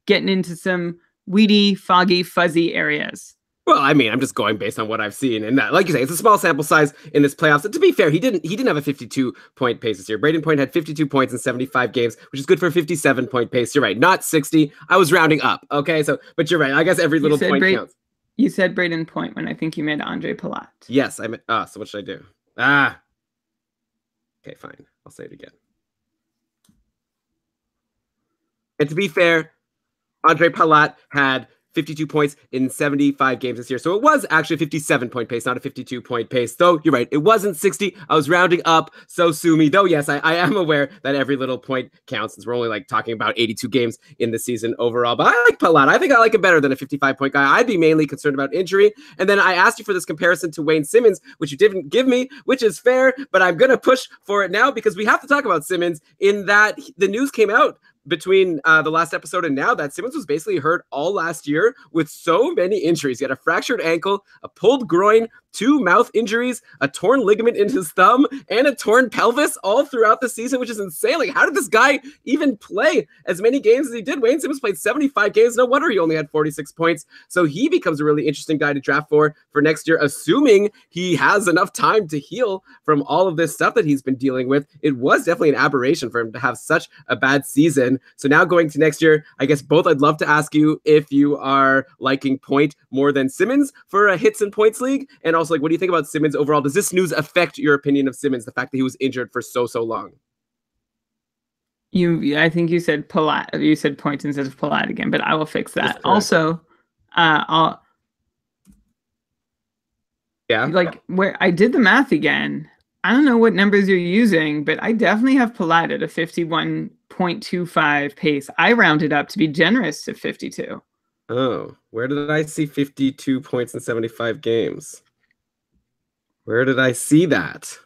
getting into some weedy, foggy, fuzzy areas. Well, I mean, I'm just going based on what I've seen, and that, like you say, it's a small sample size in this playoffs. And to be fair, he didn't have a 52-point pace this year. Braden Point had 52 points in 75 games, which is good for a 57-point pace. You're right, not 60. I was rounding up. Okay, but you're right. I guess every little point counts. You said Braden Point when I think you meant Andre Palat. Yes, I meant. So what should I do? Okay, fine. I'll say it again. And to be fair, Andre Palat had 52 points in 75 games this year. So it was actually a 57-point pace, not a 52-point pace. Though, you're right, it wasn't 60. I was rounding up, so sue me. Though, yes, I am aware that every little point counts, since we're only talking about 82 games in the season overall. But I like Palat. I think I like him better than a 55-point guy. I'd be mainly concerned about injury. And then I asked you for this comparison to Wayne Simmons, which you didn't give me, which is fair, but I'm going to push for it now because we have to talk about Simmons in that the news came out between the last episode and now that Simmons was basically hurt all last year with so many injuries. He had a fractured ankle, a pulled groin, 2 mouth injuries, a torn ligament in his thumb, and a torn pelvis all throughout the season, which is insane. Like, how did this guy even play as many games as he did? Wayne Simmons played 75 games. No wonder he only had 46 points. So he becomes a really interesting guy to draft for next year, assuming he has enough time to heal from all of this stuff that he's been dealing with. It was definitely an aberration for him to have such a bad season. So now going to next year, I guess both I'd love to ask you if you are liking Point more than Simmons for a hits and points league, and also, like, what do you think about Simmons overall? Does this news affect your opinion of Simmons, the fact that he was injured for so long? I think you said Palat. You said Point instead of Palat again, but I will fix that. Also, like, where I did the math again, I don't know what numbers you're using, but I definitely have Palat at a 51.25 pace. I rounded up to be generous to 52. Oh, where did I see 52 points in 75 games? Where did I see that?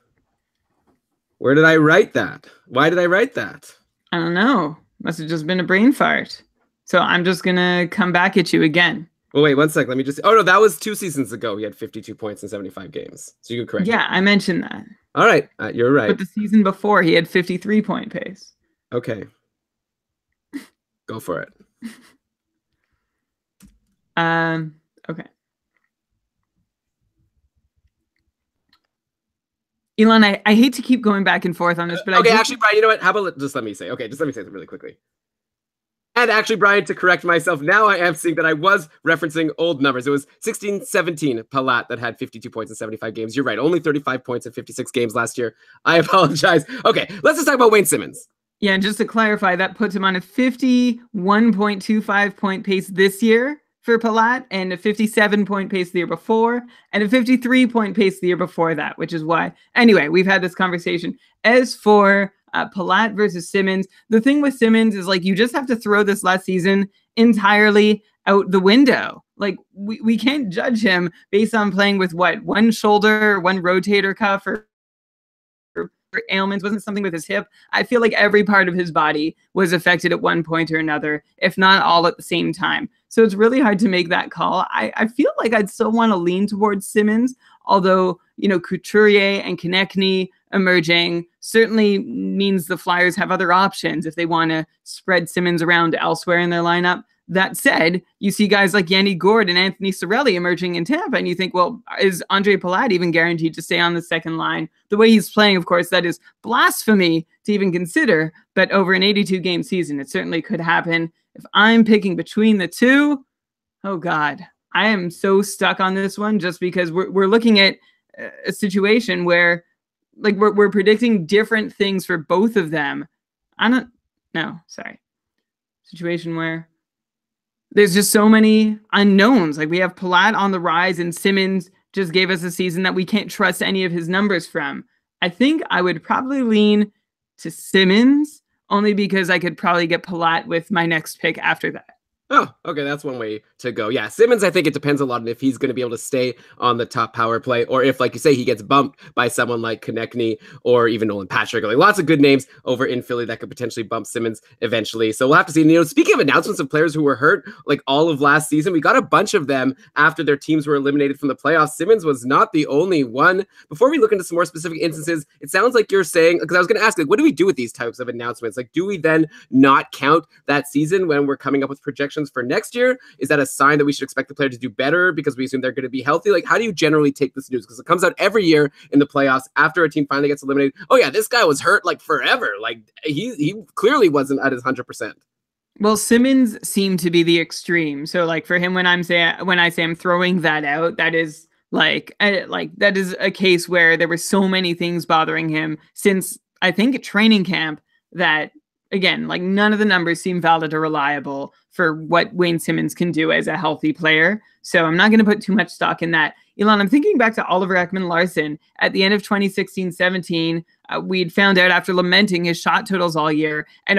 Where did I write that? Why did I write that? I don't know. Must have just been a brain fart. So I'm just going to come back at you again. Oh, wait, 1 sec. Let me just... Oh, no, that was 2 seasons ago. He had 52 points in 75 games. So you could correct me. I mentioned that. All right. You're right. But the season before, he had 53-point pace. Okay. Go for it. Okay. Elon, I hate to keep going back and forth on this, but actually, Brian, you know what? How about just let me say it really quickly. And actually, Brian, to correct myself, now I am seeing that I was referencing old numbers. It was 16-17 Palat that had 52 points in 75 games. You're right. Only 35 points in 56 games last year. I apologize. Okay, let's just talk about Wayne Simmons. Yeah, and just to clarify, that puts him on a 51.25 point pace this year for Palat, and a 57-point pace the year before, and a 53-point pace the year before that, which is why. Anyway, we've had this conversation. As for Palat versus Simmons, the thing with Simmons is, like, you just have to throw this last season entirely out the window. Like, we can't judge him based on playing with one shoulder, one rotator cuff, or ailments. Wasn't something with his hip. I feel like every part of his body was affected at one point or another, if not all at the same time. So it's really hard to make that call. I feel like I'd still want to lean towards Simmons, although, you know, Couturier and Konechny emerging certainly means the Flyers have other options if they want to spread Simmons around elsewhere in their lineup. That said, you see guys like Yanni Gourde and Anthony Cirelli emerging in Tampa, and you think, well, is Andre Palat even guaranteed to stay on the second line? The way he's playing, of course, that is blasphemy to even consider, but over an 82-game season, it certainly could happen. If I'm picking between the two, oh God, I am so stuck on this one, just because we're looking at a situation where, like, we're predicting different things for both of them. Situation where there's just so many unknowns. Like, we have Palat on the rise, and Simmons just gave us a season that we can't trust any of his numbers from. I think I would probably lean to Simmons, only because I could probably get Palat with my next pick after that. Oh, okay, that's one way to go. Yeah, Simmons, I think it depends a lot on if he's going to be able to stay on the top power play, or if, like you say, he gets bumped by someone like Konechny or even Nolan Patrick. Like, lots of good names over in Philly that could potentially bump Simmons eventually. So we'll have to see. And, you know, speaking of announcements of players who were hurt, like, all of last season, we got a bunch of them after their teams were eliminated from the playoffs. Simmons was not the only one. Before we look into some more specific instances, it sounds like you're saying, because I was going to ask, like, what do we do with these types of announcements? Like, do we then not count that season when we're coming up with projections for next year? Is that a sign that we should expect the player to do better because we assume they're going to be healthy? Like, how do you generally take this news? Because it comes out every year in the playoffs after a team finally gets eliminated. Oh yeah, this guy was hurt like forever. Like, he clearly wasn't at his 100%. Well, Simmons seemed to be the extreme. So, like, for him, when I say I'm throwing that out, that is that is a case where there were so many things bothering him since, I think, training camp, that, again, like, none of the numbers seem valid or reliable for what Wayne Simmons can do as a healthy player. So I'm not going to put too much stock in that. Elon, I'm thinking back to Oliver Ekman-Larsson at the end of 2016-17. We'd found out, after lamenting his shot totals all year and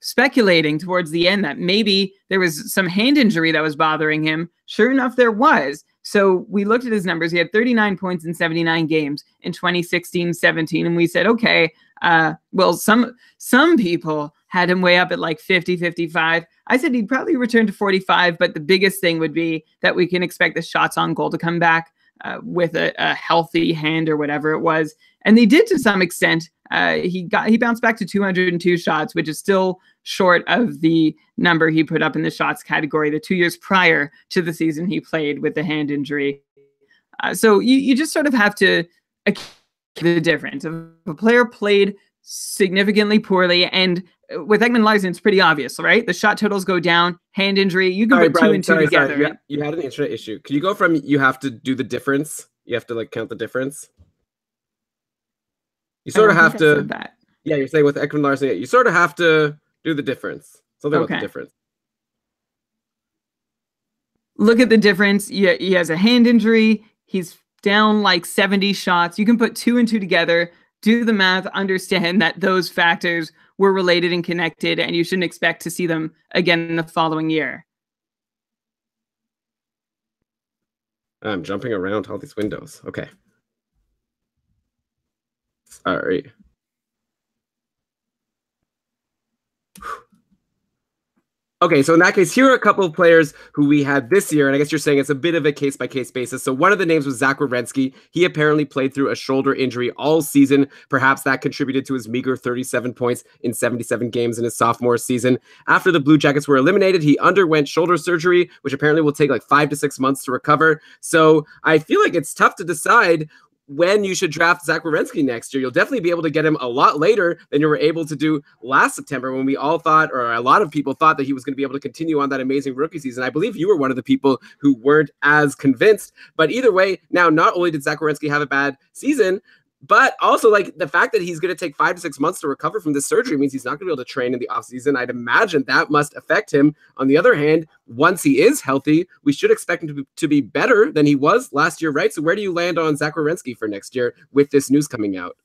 speculating towards the end that maybe there was some hand injury that was bothering him. Sure enough, there was. So we looked at his numbers. He had 39 points in 79 games in 2016-17. And we said, okay, well, some people had him way up at like 50, 55. I said he'd probably return to 45, but the biggest thing would be that we can expect the shots on goal to come back with a healthy hand or whatever it was. And they did to some extent. He bounced back to 202 shots, which is still short of the number he put up in the shots category the 2 years prior to the season he played with the hand injury. So you just sort of have to account for the difference. If a player played significantly poorly, and with Ekman Larson, it's pretty obvious, right? The shot totals go down, hand injury, you can put two and two together. Sorry. You had an internet issue. Could you go from you have to do the difference? You have to like count the difference? You sort of have to. Yeah, you're saying with Ekman Larson, you sort of have to do the difference. Something about the difference. Look at the difference. He has a hand injury. He's down like 70 shots. You can put two and two together, do the math, understand that those factors were related and connected, and you shouldn't expect to see them again in the following year. I'm jumping around all these windows. Okay. Sorry. Okay, so in that case, here are a couple of players who we had this year, and I guess you're saying it's a bit of a case-by-case basis. So one of the names was Zach Werenski. He apparently played through a shoulder injury all season. Perhaps that contributed to his meager 37 points in 77 games in his sophomore season. After the Blue Jackets were eliminated, he underwent shoulder surgery, which apparently will take like 5 to 6 months to recover. So I feel like it's tough to decide when you should draft Zach Werenski next year. You'll definitely be able to get him a lot later than you were able to do last September, when we all thought, or a lot of people thought, that he was going to be able to continue on that amazing rookie season. I believe you were one of the people who weren't as convinced. But either way, now not only did Zach Werenski have a bad season, but also, like, the fact that he's going to take 5 to 6 months to recover from this surgery means he's not going to be able to train in the offseason. I'd imagine that must affect him. On the other hand, once he is healthy, we should expect him to be better than he was last year, right? So where do you land on Zach Werenski for next year with this news coming out?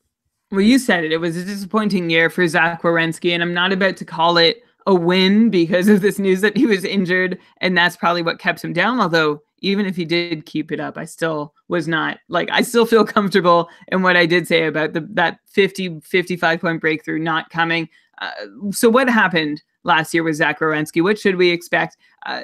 Well, you said it. It was a disappointing year for Zach Werenski, and I'm not about to call it a win because of this news that he was injured, and that's probably what kept him down. Although, even if he did keep it up, I still was not, like, I still feel comfortable in what I did say about that 55 point breakthrough not coming. So what happened last year with Zach Werenski? What should we expect?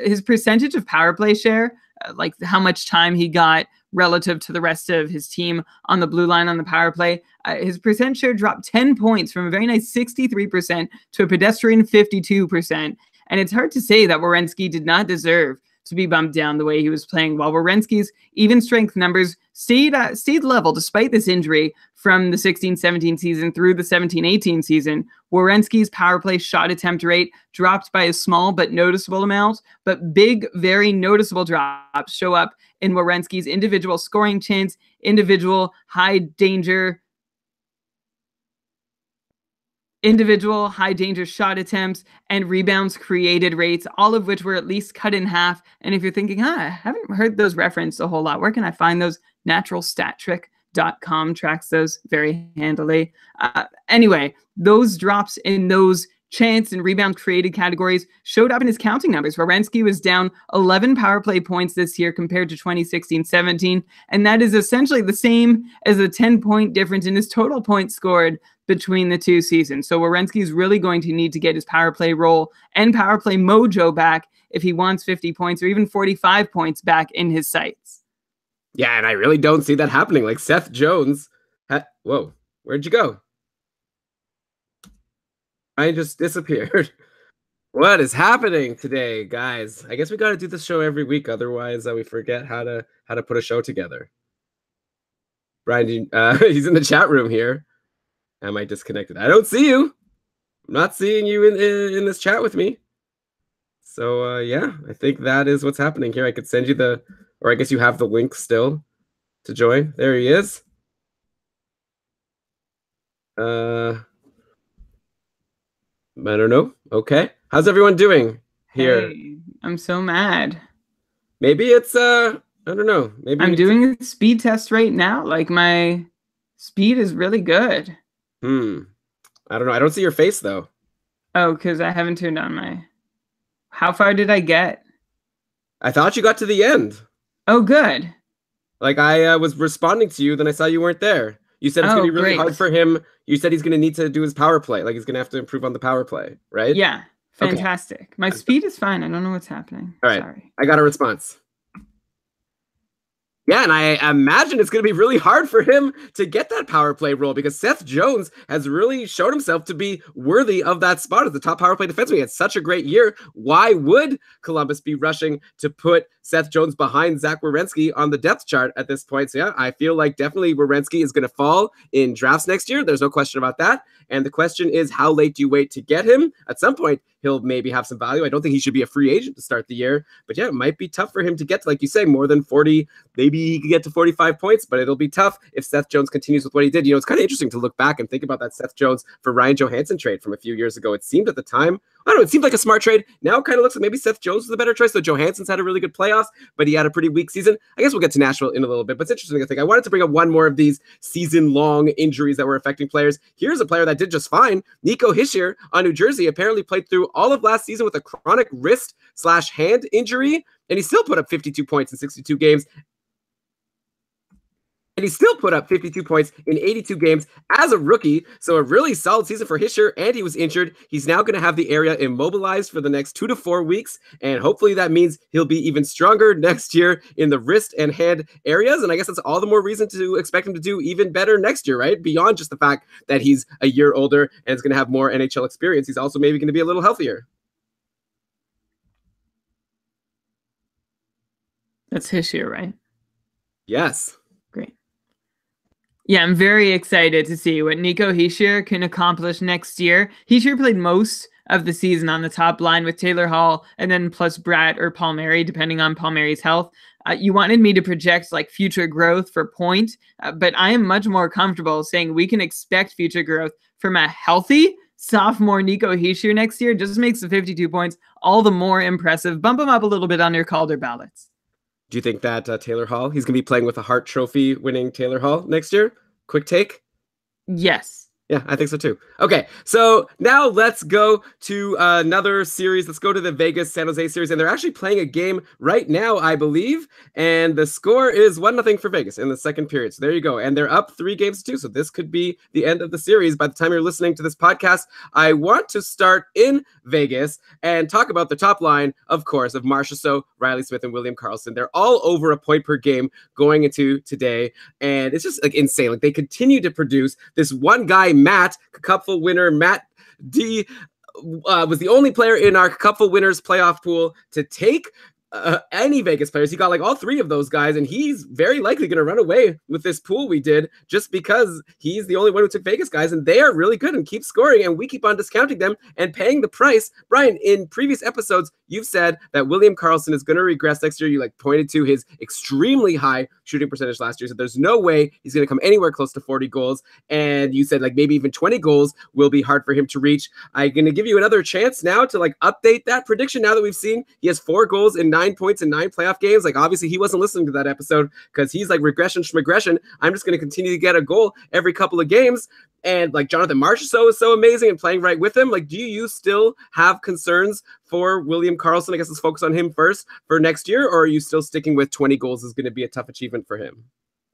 His percentage of power play share, like how much time he got relative to the rest of his team on the blue line on the power play, his percent share dropped 10 points from a very nice 63% to a pedestrian 52%. And it's hard to say that Werenski did not deserve to be bumped down the way he was playing, while Werenski's even strength numbers stayed level despite this injury from the 16-17 season through the 17-18 season. Werenski's power play shot attempt rate dropped by a small but noticeable amount, but big, very noticeable drops show up in Werenski's individual scoring chance, individual high danger shot attempts, and rebounds created rates, all of which were at least cut in half. And if you're thinking, I haven't heard those referenced a whole lot, where can I find those? Naturalstattrick.com tracks those very handily. Anyway, those drops in those chance and rebound created categories showed up in his counting numbers. Werenski was down 11 power play points this year compared to 2016-17, and that is essentially the same as the 10-point difference in his total points scored between the two seasons. So Werenski is really going to need to get his power play role and power play mojo back if he wants 50 points or even 45 points back in his sights. Yeah, and I really don't see that happening. Like Seth Jones, whoa, where'd you go? I just disappeared. What is happening today, guys? I guess we got to do this show every week, otherwise we forget how to put a show together. Brian, he's in the chat room here. Am I disconnected? I don't see you. I'm not seeing you in this chat with me. So yeah, I think that is what's happening here. I could send you or I guess you have the link still to join. There he is. I don't know. Okay. How's everyone doing here? Hey, I'm so mad. Maybe it's, I don't know. Maybe I'm doing a speed test right now. Like, my speed is really good. I don't know. I don't see your face, though. Oh, because I haven't turned on my... How far did I get? I thought you got to the end. Oh, good. Like, I was responding to you, then I saw you weren't there. You said it's going Oh, to be really great. hard for him. You said he's going to need to do his power play. Like he's going to have to improve on the power play, right? Yeah, Okay. fantastic. My speed is fine. I don't know what's happening. All right. Sorry. I got a response. Yeah, and I imagine it's going to be really hard for him to get that power play role because Seth Jones has really shown himself to be worthy of that spot as the top power play defenseman. He had such a great year. Why would Columbus be rushing to put Seth Jones behind Zach Werenski on the depth chart at this point? So yeah, I feel like definitely Werenski is going to fall in drafts next year. There's no question about that. And the question is, how late do you wait to get him? At some point, he'll maybe have some value. I don't think he should be a free agent to start the year. But yeah, it might be tough for him to get to, like you say, more than 40. Maybe he could get to 45 points, but it'll be tough if Seth Jones continues with what he did. You know, it's kind of interesting to look back and think about that Seth Jones for Ryan Johansson trade from a few years ago. It seemed at the time, I don't know, it seemed like a smart trade. Now it kind of looks like maybe Seth Jones was a better choice, though Johansson's had a really good playoffs, but he had a pretty weak season. I guess we'll get to Nashville in a little bit, but it's interesting to think. I wanted to bring up one more of these season-long injuries that were affecting players. Here's a player that did just fine. Nico Hischier on New Jersey apparently played through all of last season with a chronic wrist/hand injury, and he still put up 52 points in 62 games. And he still put up 52 points in 82 games as a rookie. So a really solid season for Hischier, and he was injured. He's now going to have the area immobilized for the next 2 to 4 weeks. And hopefully that means he'll be even stronger next year in the wrist and hand areas. And I guess that's all the more reason to expect him to do even better next year, right? Beyond just the fact that he's a year older and is going to have more NHL experience. He's also maybe going to be a little healthier. That's Hischier, right? Yes. Great. Yeah, I'm very excited to see what Nico Hischier can accomplish next year. Hischier played most of the season on the top line with Taylor Hall and then plus Bratt or Palmieri, depending on Palmieri's health. You wanted me to project like future growth for point, but I am much more comfortable saying we can expect future growth from a healthy sophomore Nico Hischier next year. Just makes the 52 points all the more impressive. Bump him up a little bit on your Calder ballots. Do you think that Taylor Hall, he's going to be playing with a Hart Trophy winning Taylor Hall next year? Quick take? Yes. Yeah, I think so too. Okay, so now let's go to another series. Let's go to the Vegas-San Jose series, and they're actually playing a game right now, I believe, and the score is 1-0 for Vegas in the second period. So there you go, and they're up 3-2, so this could be the end of the series by the time you're listening to this podcast. I want to start in Vegas and talk about the top line, of course, of Marchessault, Riley Smith, and William Karlsson. They're all over a point per game going into today, and it's just like insane. Like they continue to produce. This one guy, Matt, Cupful winner, Matt D, was the only player in our Cupful winners playoff pool to take any Vegas players. He got like all 3 of those guys, and he's very likely going to run away with this pool we did just because he's the only one who took Vegas guys, and they are really good and keep scoring, and we keep on discounting them and paying the price. Brian, in previous episodes, you've said that William Karlsson is going to regress next year. You like pointed to his extremely high shooting percentage last year, so there's no way he's going to come anywhere close to 40 goals, and you said like maybe even 20 goals will be hard for him to reach. I'm going to give you another chance now to like update that prediction now that we've seen he has 4 goals in 9 points in 9 playoff games. Like obviously he wasn't listening to that episode because he's like regression schmegression. I'm just going to continue to get a goal every couple of games. And like Jonathan Marchessault is so amazing and playing right with him. Like, do you still have concerns for William Karlsson? I guess let's focus on him first for next year, or are you still sticking with 20 goals is going to be a tough achievement for him?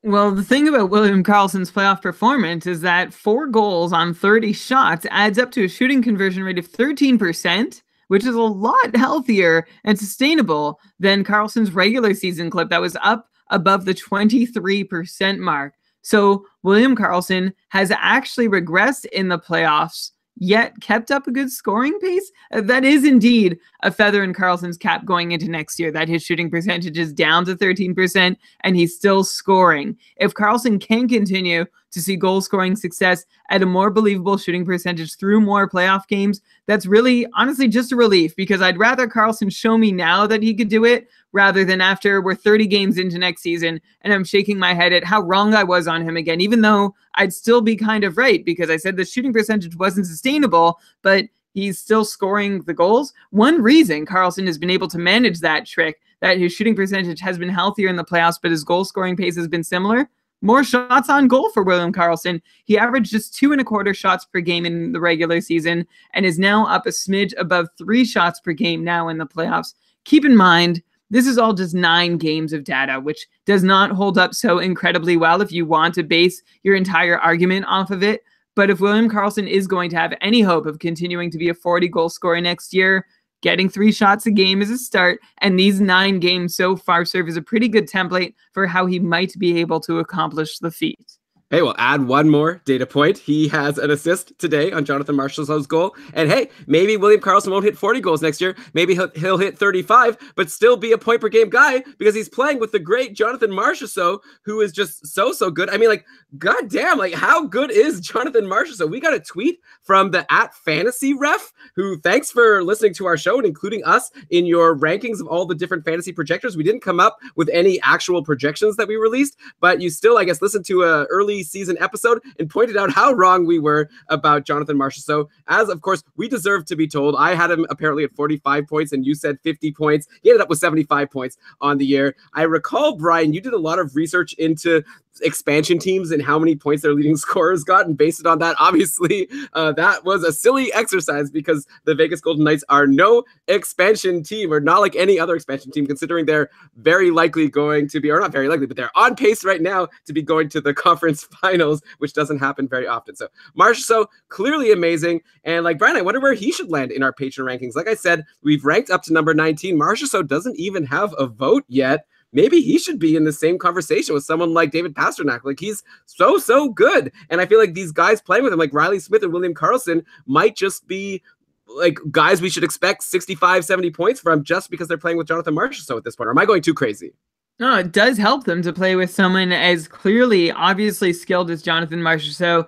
Well, the thing about William Karlsson's playoff performance is that 4 goals on 30 shots adds up to a shooting conversion rate of 13%, which is a lot healthier and sustainable than Karlsson's regular season clip that was up above the 23% mark. So William Karlsson has actually regressed in the playoffs, yet kept up a good scoring pace. That is indeed a feather in Karlsson's cap going into next year, that his shooting percentage is down to 13% and he's still scoring. If Karlsson can continue to see goal scoring success at a more believable shooting percentage through more playoff games, that's really honestly just a relief, because I'd rather Karlsson show me now that he could do it rather than after we're 30 games into next season and I'm shaking my head at how wrong I was on him again, even though I'd still be kind of right because I said the shooting percentage wasn't sustainable, but he's still scoring the goals. One reason Karlsson has been able to manage that trick, that his shooting percentage has been healthier in the playoffs, but his goal scoring pace has been similar. More shots on goal for William Karlsson. He averaged just 2.25 shots per game in the regular season and is now up a smidge above 3 shots per game now in the playoffs. Keep in mind, this is all just 9 games of data, which does not hold up so incredibly well if you want to base your entire argument off of it. But if William Karlsson is going to have any hope of continuing to be a 40-goal scorer next year, getting 3 shots a game is a start, and these 9 games so far serve as a pretty good template for how he might be able to accomplish the feat. Hey, we'll add one more data point. He has an assist today on Jonathan Marchessault's goal. And hey, maybe William Karlsson won't hit 40 goals next year. Maybe he'll hit 35, but still be a point per game guy because he's playing with the great Jonathan Marchessault, who is just so good. I mean, like, goddamn, like, how good is Jonathan Marchessault? We got a tweet from the @FantasyRef, who, thanks for listening to our show and including us in your rankings of all the different fantasy projectors. We didn't come up with any actual projections that we released, but you still, I guess, listened to an early season episode and pointed out how wrong we were about Jonathan Marchessault, as of course we deserve to be told. I had him apparently at 45 points and you said 50 points. He ended up with 75 points on the year. I recall, Brian, you did a lot of research into expansion teams and how many points their leading scorers got, and based it on that, obviously that was a silly exercise because the Vegas Golden Knights are no expansion team, or not like any other expansion team, considering they're very likely going to be, or not very likely, but they're on pace right now to be going to the conference finals, which doesn't happen very often. So Marchessault, clearly amazing. And like Brian, I wonder where he should land in our patron rankings. Like I said, we've ranked up to number 19. Marchessault doesn't even have a vote yet. Maybe he should be in the same conversation with someone like David Pastrnak. Like, he's so good. And I feel like these guys playing with him, like Riley Smith and William Karlsson, might just be like guys we should expect 65, 70 points from just because they're playing with Jonathan Marchessault at this point. Or am I going too crazy? No, it does help them to play with someone as clearly, obviously skilled as Jonathan Marchessault.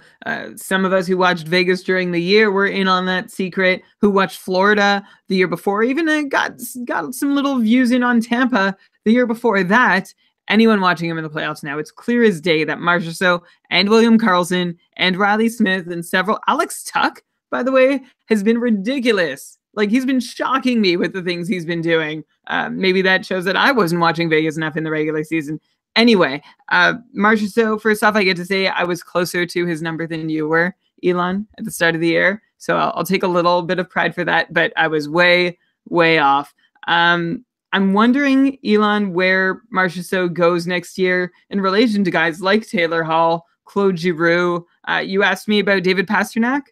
Some of us who watched Vegas during the year were in on that secret, who watched Florida the year before, even got some little views in on Tampa the year before that. Anyone watching him in the playoffs now, it's clear as day that Marchessault and William Karlsson and Riley Smith and several, Alex Tuch, by the way, has been ridiculous. Like, he's been shocking me with the things he's been doing. Maybe that shows that I wasn't watching Vegas enough in the regular season. Anyway, Marchessault, first off, I get to say I was closer to his number than you were, Elon, at the start of the year. So I'll take a little bit of pride for that, but I was way off. I'm wondering, Elon, where Marchessault goes next year in relation to guys like Taylor Hall, Claude Giroux. You asked me about David Pastrnak?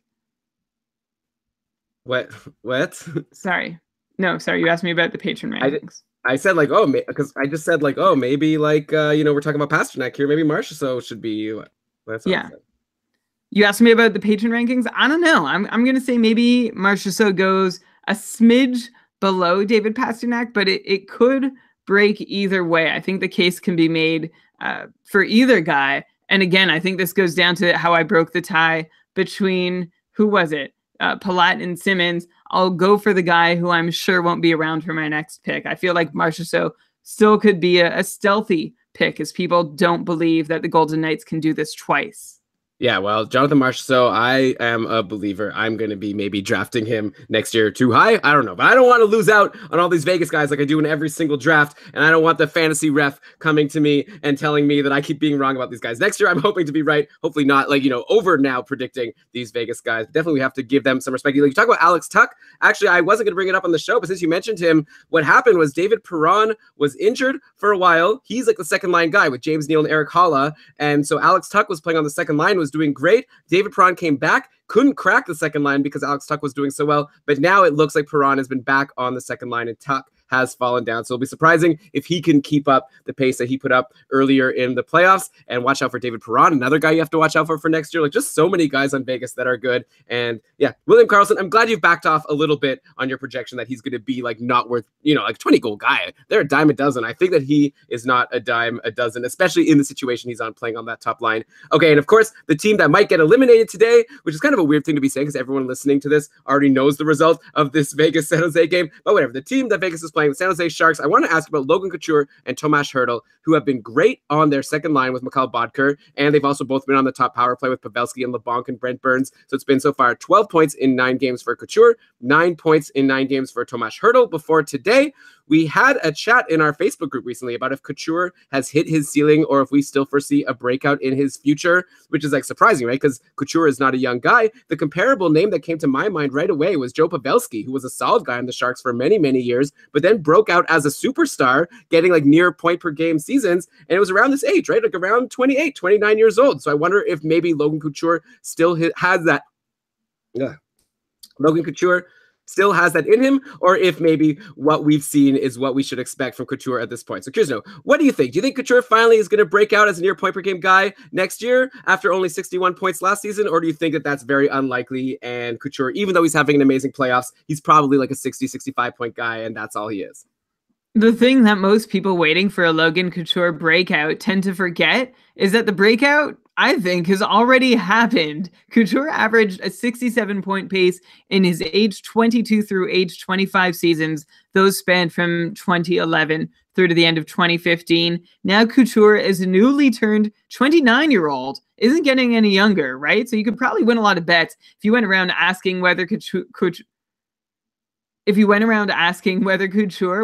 What? Sorry. No, sorry. You asked me about the patron rankings. I said like, oh, because I just said like, oh, maybe like, we're talking about Pastrnak here. Maybe Marchessault should be. That's what I said. You asked me about the patron rankings. I don't know. I'm going to say maybe Marchessault goes a smidge below David Pastrnak, but it could break either way. I think the case can be made for either guy. And again, I think this goes down to how I broke the tie between, who was it? Palat and Simmons. I'll go for the guy who I'm sure won't be around for my next pick. I feel like Marchessault still could be a stealthy pick, as people don't believe that the Golden Knights can do this twice. Yeah, well, Jonathan Marchessault, I am a believer. I'm going to be maybe drafting him next year too high. I don't know, but I don't want to lose out on all these Vegas guys like I do in every single draft, and I don't want the fantasy ref coming to me and telling me that I keep being wrong about these guys. Next year, I'm hoping to be right. Hopefully not, like, over now predicting these Vegas guys. Definitely we have to give them some respect. Like, you talk about Alex Tuch. Actually, I wasn't going to bring it up on the show, but since you mentioned him, what happened was David Perron was injured for a while. He's like the second line guy with James Neal and Eric Holla, and so Alex Tuch was playing on the second line, was doing great. David Perron came back, couldn't crack the second line because Alex Tuch was doing so well, but now it looks like Perron has been back on the second line and Tuch has fallen down. So it'll be surprising if he can keep up the pace that he put up earlier in the playoffs. And watch out for David Perron, another guy you have to watch out for next year. Like, just so many guys on Vegas that are good. And yeah, William Karlsson, I'm glad you've backed off a little bit on your projection that he's going to be like not worth, like 20 goal guy. They're a dime a dozen. I think that he is not a dime a dozen, especially in the situation he's on playing on that top line. Okay, and of course, the team that might get eliminated today, which is kind of a weird thing to be saying because everyone listening to this already knows the result of this Vegas San Jose game. But whatever, the team that Vegas is playing, the San Jose Sharks, I want to ask about Logan Couture and Tomas Hertl, who have been great on their second line with Mikhail Bodker, and they've also both been on the top power play with Pavelski and LeBlanc and Brent Burns. So it's been so far 12 points in 9 games for Couture, 9 points in 9 games for Tomas Hertl before today. we had a chat in our Facebook group recently about if Couture has hit his ceiling or if we still foresee a breakout in his future, which is like surprising, right? Because Couture is not a young guy. The comparable name that came to my mind right away was Joe Pavelski, who was a solid guy on the Sharks for many, many years, but then broke out as a superstar, getting like near point per game seasons. And it was around this age, right? Like around 28, 29 years old. So I wonder if maybe Logan Couture still has that. Yeah. Logan Couture still has that in him, or if maybe what we've seen is what we should expect from Couture at this point. So curious to know, what do you think? Do you think Couture finally is going to break out as a near point per game guy next year after only 61 points last season? Or do you think that that's very unlikely and Couture, even though he's having an amazing playoffs, he's probably like a 60, 65 point guy and that's all he is? The thing that most people waiting for a Logan Couture breakout tend to forget is that the breakout, I think, has already happened. Couture averaged a 67-point pace in his age 22 through age 25 seasons. Those spanned from 2011 through to the end of 2015. Now Couture is a newly turned 29-year-old. Isn't getting any younger, right? So you could probably win a lot of bets if you went around asking whether Couture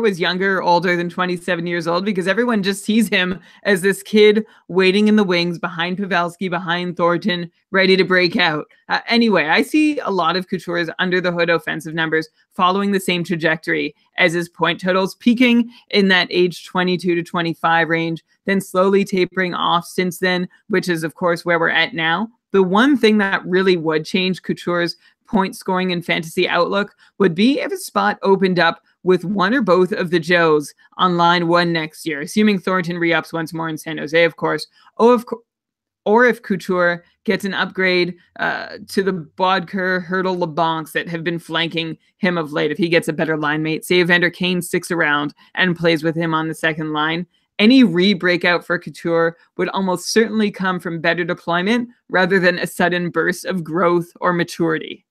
was younger or older than 27 years old, because everyone just sees him as this kid waiting in the wings behind Pavelski, behind Thornton, ready to break out. Anyway, I see a lot of Couture's under-the-hood offensive numbers following the same trajectory as his point totals, peaking in that age 22 to 25 range, then slowly tapering off since then, which is, of course, where we're at now. The one thing that really would change Couture's point scoring and fantasy outlook would be if a spot opened up with one or both of the Joes on line one next year, assuming Thornton re-ups once more in San Jose, of course, or if Couture gets an upgrade to the Bodker, Hurdle, LeBlancs that have been flanking him of late. If he gets a better line mate, say Evander Kane sticks around and plays with him on the second line, any re-breakout for Couture would almost certainly come from better deployment rather than a sudden burst of growth or maturity.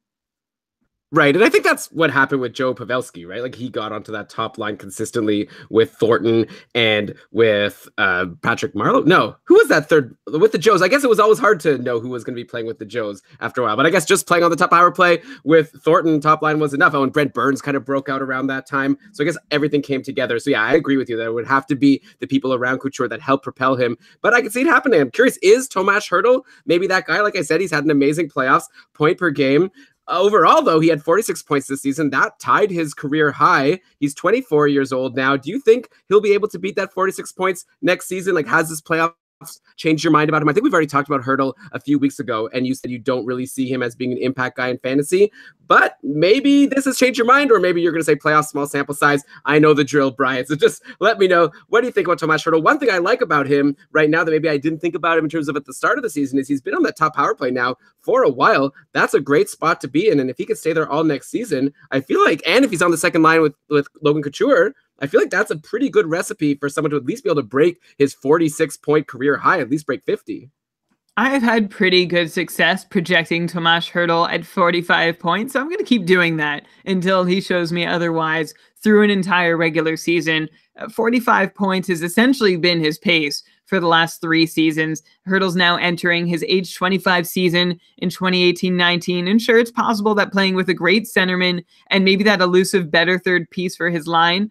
Right, and I think that's what happened with Joe Pavelski, right? Like he got onto that top line consistently with Thornton and with Patrick Marleau. No, who was that third with the Joes? I guess it was always hard to know who was going to be playing with the Joes after a while. But I guess just playing on the top power play with Thornton top line was enough. Oh, and Brent Burns kind of broke out around that time. So I guess everything came together. So yeah, I agree with you that it would have to be the people around Couture that help propel him. But I can see it happening. I'm curious, is Tomas Hertl maybe that guy? Like I said, he's had an amazing playoffs, point per game. Overall, though, he had 46 points this season. That tied his career high. He's 24 years old now. Do you think he'll be able to beat that 46 points next season? Like, has this playoff changed your mind about him? I think we've already talked about Hertl a few weeks ago, and you said you don't really see him as being an impact guy in fantasy. But maybe this has changed your mind, or maybe you're going to say playoff, small sample size. I know the drill, Brian. So just let me know. What do you think about Tomas Hertl? One thing I like about him right now that maybe I didn't think about him in terms of at the start of the season is he's been on that top power play now for a while. That's a great spot to be in. And if he could stay there all next season, I feel like, and if he's on the second line with Logan Couture, I feel like that's a pretty good recipe for someone to at least be able to break his 46-point career high, at least break 50. I've had pretty good success projecting Tomas Hertl at 45 points, so I'm going to keep doing that until he shows me otherwise through an entire regular season. 45 points has essentially been his pace for the last 3 seasons. Hertl's now entering his age 25 season in 2018-19. And sure, it's possible that playing with a great centerman and maybe that elusive better third piece for his line,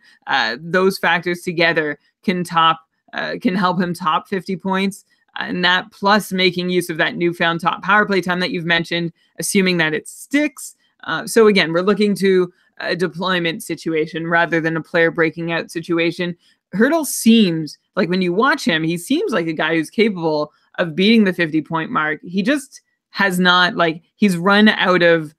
those factors together can help him top 50 points. And that plus making use of that newfound top power play time that you've mentioned, assuming that it sticks. So again, we're looking to a deployment situation rather than a player breaking out situation. Hertl seems like, when you watch him, he seems like a guy who's capable of beating the 50-point mark. He just has not, he's run out of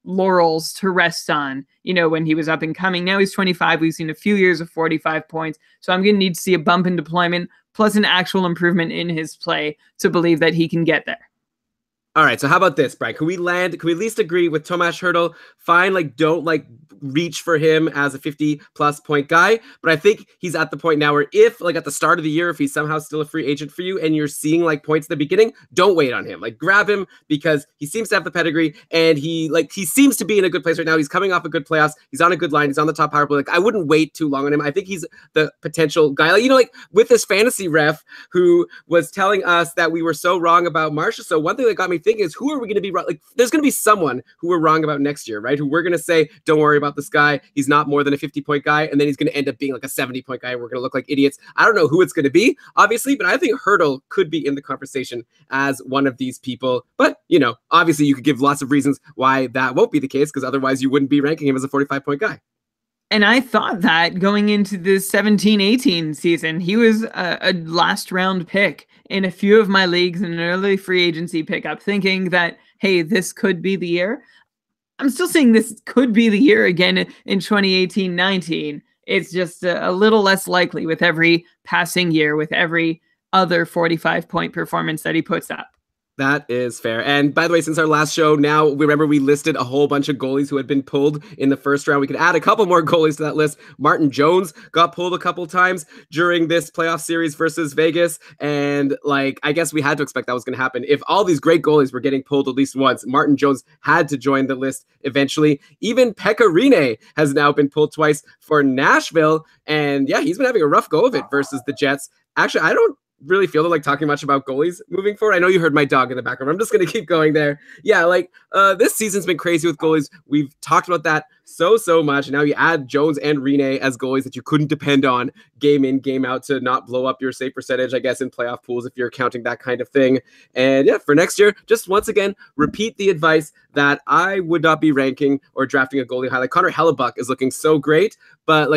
laurels to rest on, when he was up and coming. Now he's 25. We've seen a few years of 45 points. So I'm going to need to see a bump in deployment plus an actual improvement in his play to believe that he can get there. All right, so how about this, Brian? Can we at least agree with Tomas Hertl? Fine, don't reach for him as a 50-plus point guy, but I think he's at the point now where if, at the start of the year, if he's somehow still a free agent for you and you're seeing, points at the beginning, don't wait on him. Grab him because he seems to have the pedigree and he seems to be in a good place right now. He's coming off a good playoffs. He's on a good line. He's on the top power play. I wouldn't wait too long on him. I think he's the potential guy. With this fantasy ref who was telling us that we were so wrong about Marcia. So one thing that got me thinking is, who are we going to be wrong? There's going to be someone who we're wrong about next year, right? Who we're going to say, don't worry about about this guy. He's not more than a 50-point guy, and then he's going to end up being like a 70-point guy, and we're going to look like idiots. I don't know who it's going to be, obviously, but I think Hurdle could be in the conversation as one of these people. But, obviously you could give lots of reasons why that won't be the case, because otherwise you wouldn't be ranking him as a 45-point guy. And I thought that going into this 17-18 season, he was a last round pick in a few of my leagues and an early free agency pickup, thinking that, hey, this could be the year. I'm still saying this could be the year again in 2018-19. It's just a little less likely with every passing year, with every other 45-point performance that he puts up. That is fair. And by the way, since our last show, now remember we listed a whole bunch of goalies who had been pulled in the first round. We could add a couple more goalies to that list. Martin Jones got pulled a couple times during this playoff series versus Vegas. And I guess we had to expect that was going to happen. If all these great goalies were getting pulled at least once, Martin Jones had to join the list eventually. Even Pekka Rinne has now been pulled twice for Nashville. And yeah, he's been having a rough go of it versus the Jets. Actually, I don't really feel like talking much about goalies moving forward. I know you heard my dog in the background. I'm just going to keep going there. Yeah, this season's been crazy with goalies. We've talked about that so much. Now you add Jones and Rinne as goalies that you couldn't depend on game in, game out to not blow up your save percentage, I guess, in playoff pools if you're counting that kind of thing. And yeah, for next year, just once again, repeat the advice that I would not be ranking or drafting a goalie high. Like Connor Hellebuck is looking so great, but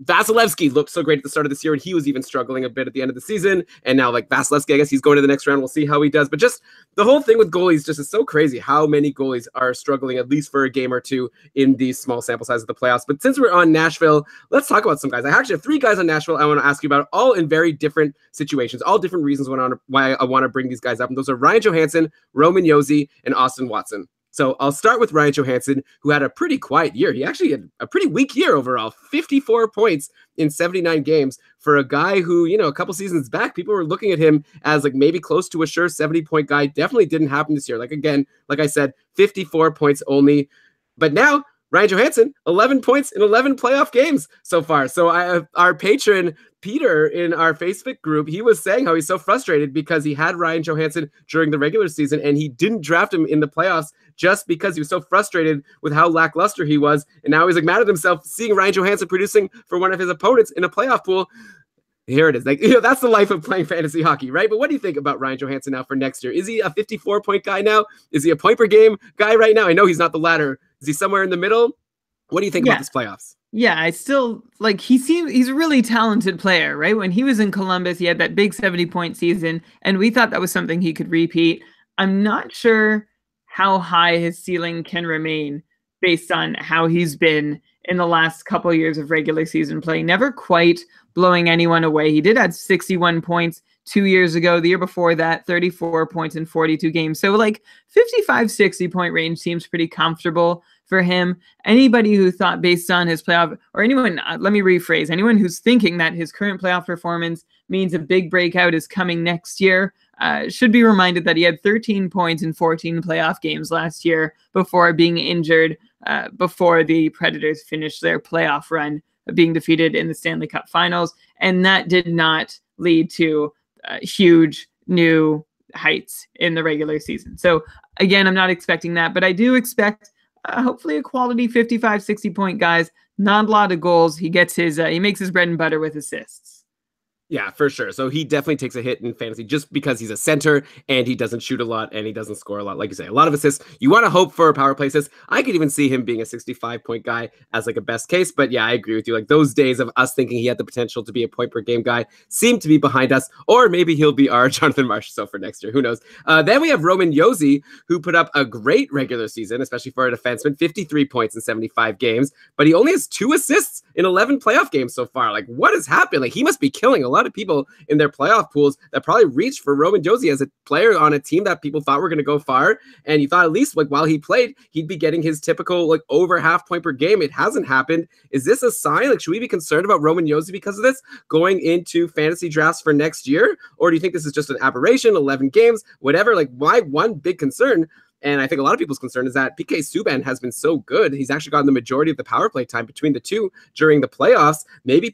Vasilevsky looked so great at the start of this year, and he was even struggling a bit at the end of the season. And now Vasilevsky, I guess he's going to the next round. We'll see how he does. But just the whole thing with goalies just is so crazy how many goalies are struggling at least for a game or two in these small sample sizes of the playoffs. But since we're on Nashville, let's talk about some guys. I actually have 3 guys on Nashville I want to ask you about, all in very different situations, all different reasons why I want to bring these guys up. And those are Ryan Johansson, Roman Josi, and Austin Watson. So I'll start with Ryan Johansson, who had a pretty quiet year. He actually had a pretty weak year overall, 54 points in 79 games for a guy who, a couple seasons back, people were looking at him as maybe close to a sure 70-point guy. Definitely didn't happen this year. Like I said, 54 points only. But now Ryan Johansson, 11 points in 11 playoff games so far. So our patron, Peter, in our Facebook group, he was saying how he's so frustrated because he had Ryan Johansson during the regular season and he didn't draft him in the playoffs just because he was so frustrated with how lackluster he was. And now he's mad at himself seeing Ryan Johansson producing for one of his opponents in a playoff pool. Here it is. That's the life of playing fantasy hockey, right? But what do you think about Ryan Johansson now for next year? Is he a 54-point guy now? Is he a point per game guy right now? I know he's not the latter. Is he somewhere in the middle? What do you think about this playoffs? Yeah, I still he's a really talented player, right? When he was in Columbus, he had that big 70-point season, and we thought that was something he could repeat. I'm not sure how high his ceiling can remain based on how he's been in the last couple years of regular season play. Never quite blowing anyone away. He did have 61 points 2 years ago. The year before that, 34 points in 42 games. So 55, 60-point range seems pretty comfortable for him. Anybody who thought based on his playoff, or anyone, let me rephrase, anyone who's thinking that his current playoff performance means a big breakout is coming next year, should be reminded that he had 13 points in 14 playoff games last year before being injured, before the Predators finished their playoff run, being defeated in the Stanley Cup Finals. And that did not lead to huge new heights in the regular season. So again, I'm not expecting that, but I do expect hopefully a quality 55, 60-point guys, not a lot of goals. He gets he makes his bread and butter with assists. Yeah, for sure. So he definitely takes a hit in fantasy just because he's a center and he doesn't shoot a lot and he doesn't score a lot. Like you say, a lot of assists. You want to hope for power play assists. I could even see him being a 65-point guy as a best case. But yeah, I agree with you. Those days of us thinking he had the potential to be a point per game guy seem to be behind us. Or maybe he'll be our Jonathan Marchessault for next year. Who knows? Then we have Roman Josi, who put up a great regular season, especially for a defenseman, 53 points in 75 games. But he only has 2 assists in 11 playoff games so far. What has happened? He must be killing a lot of people in their playoff pools that probably reached for Roman Josi as a player on a team that people thought were going to go far. And you thought at least while he played, he'd be getting his typical over half point per game. It hasn't happened. Is this a sign? Should we be concerned about Roman Josi because of this going into fantasy drafts for next year? Or do you think this is just an aberration, 11 games, whatever? My one big concern, and I think a lot of people's concern, is that PK Subban has been so good. He's actually gotten the majority of the power play time between the two during the playoffs. Maybe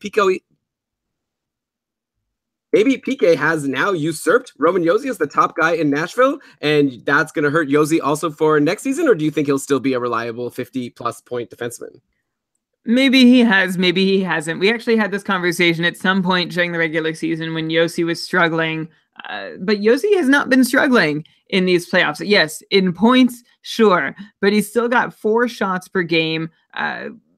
PK has now usurped Roman Josi as the top guy in Nashville, and that's going to hurt Josi also for next season, or do you think he'll still be a reliable 50-plus point defenseman? Maybe he has, maybe he hasn't. We actually had this conversation at some point during the regular season when Yossi was struggling. But Yossi has not been struggling in these playoffs. Yes, in points, sure, but he's still got 4 shots per game.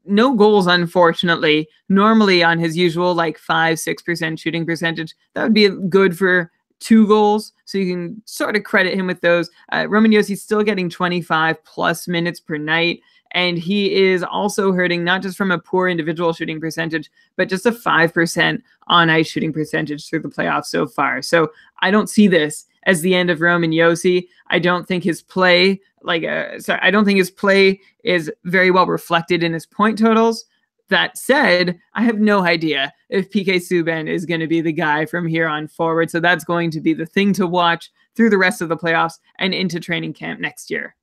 No goals, unfortunately. Normally on his usual like 5-6% shooting percentage, that would be good for 2 goals. So you can sort of credit him with those. Roman Yossi's still getting 25 plus minutes per night. And he is also hurting not just from a poor individual shooting percentage, but just a 5% on ice shooting percentage through the playoffs so far. So I don't see this as the end of Roman Josi. I don't think his play, I don't think his play is very well reflected in his point totals. That said, I have no idea if PK Subban is going to be the guy from here on forward. So that's going to be the thing to watch through the rest of the playoffs and into training camp next year.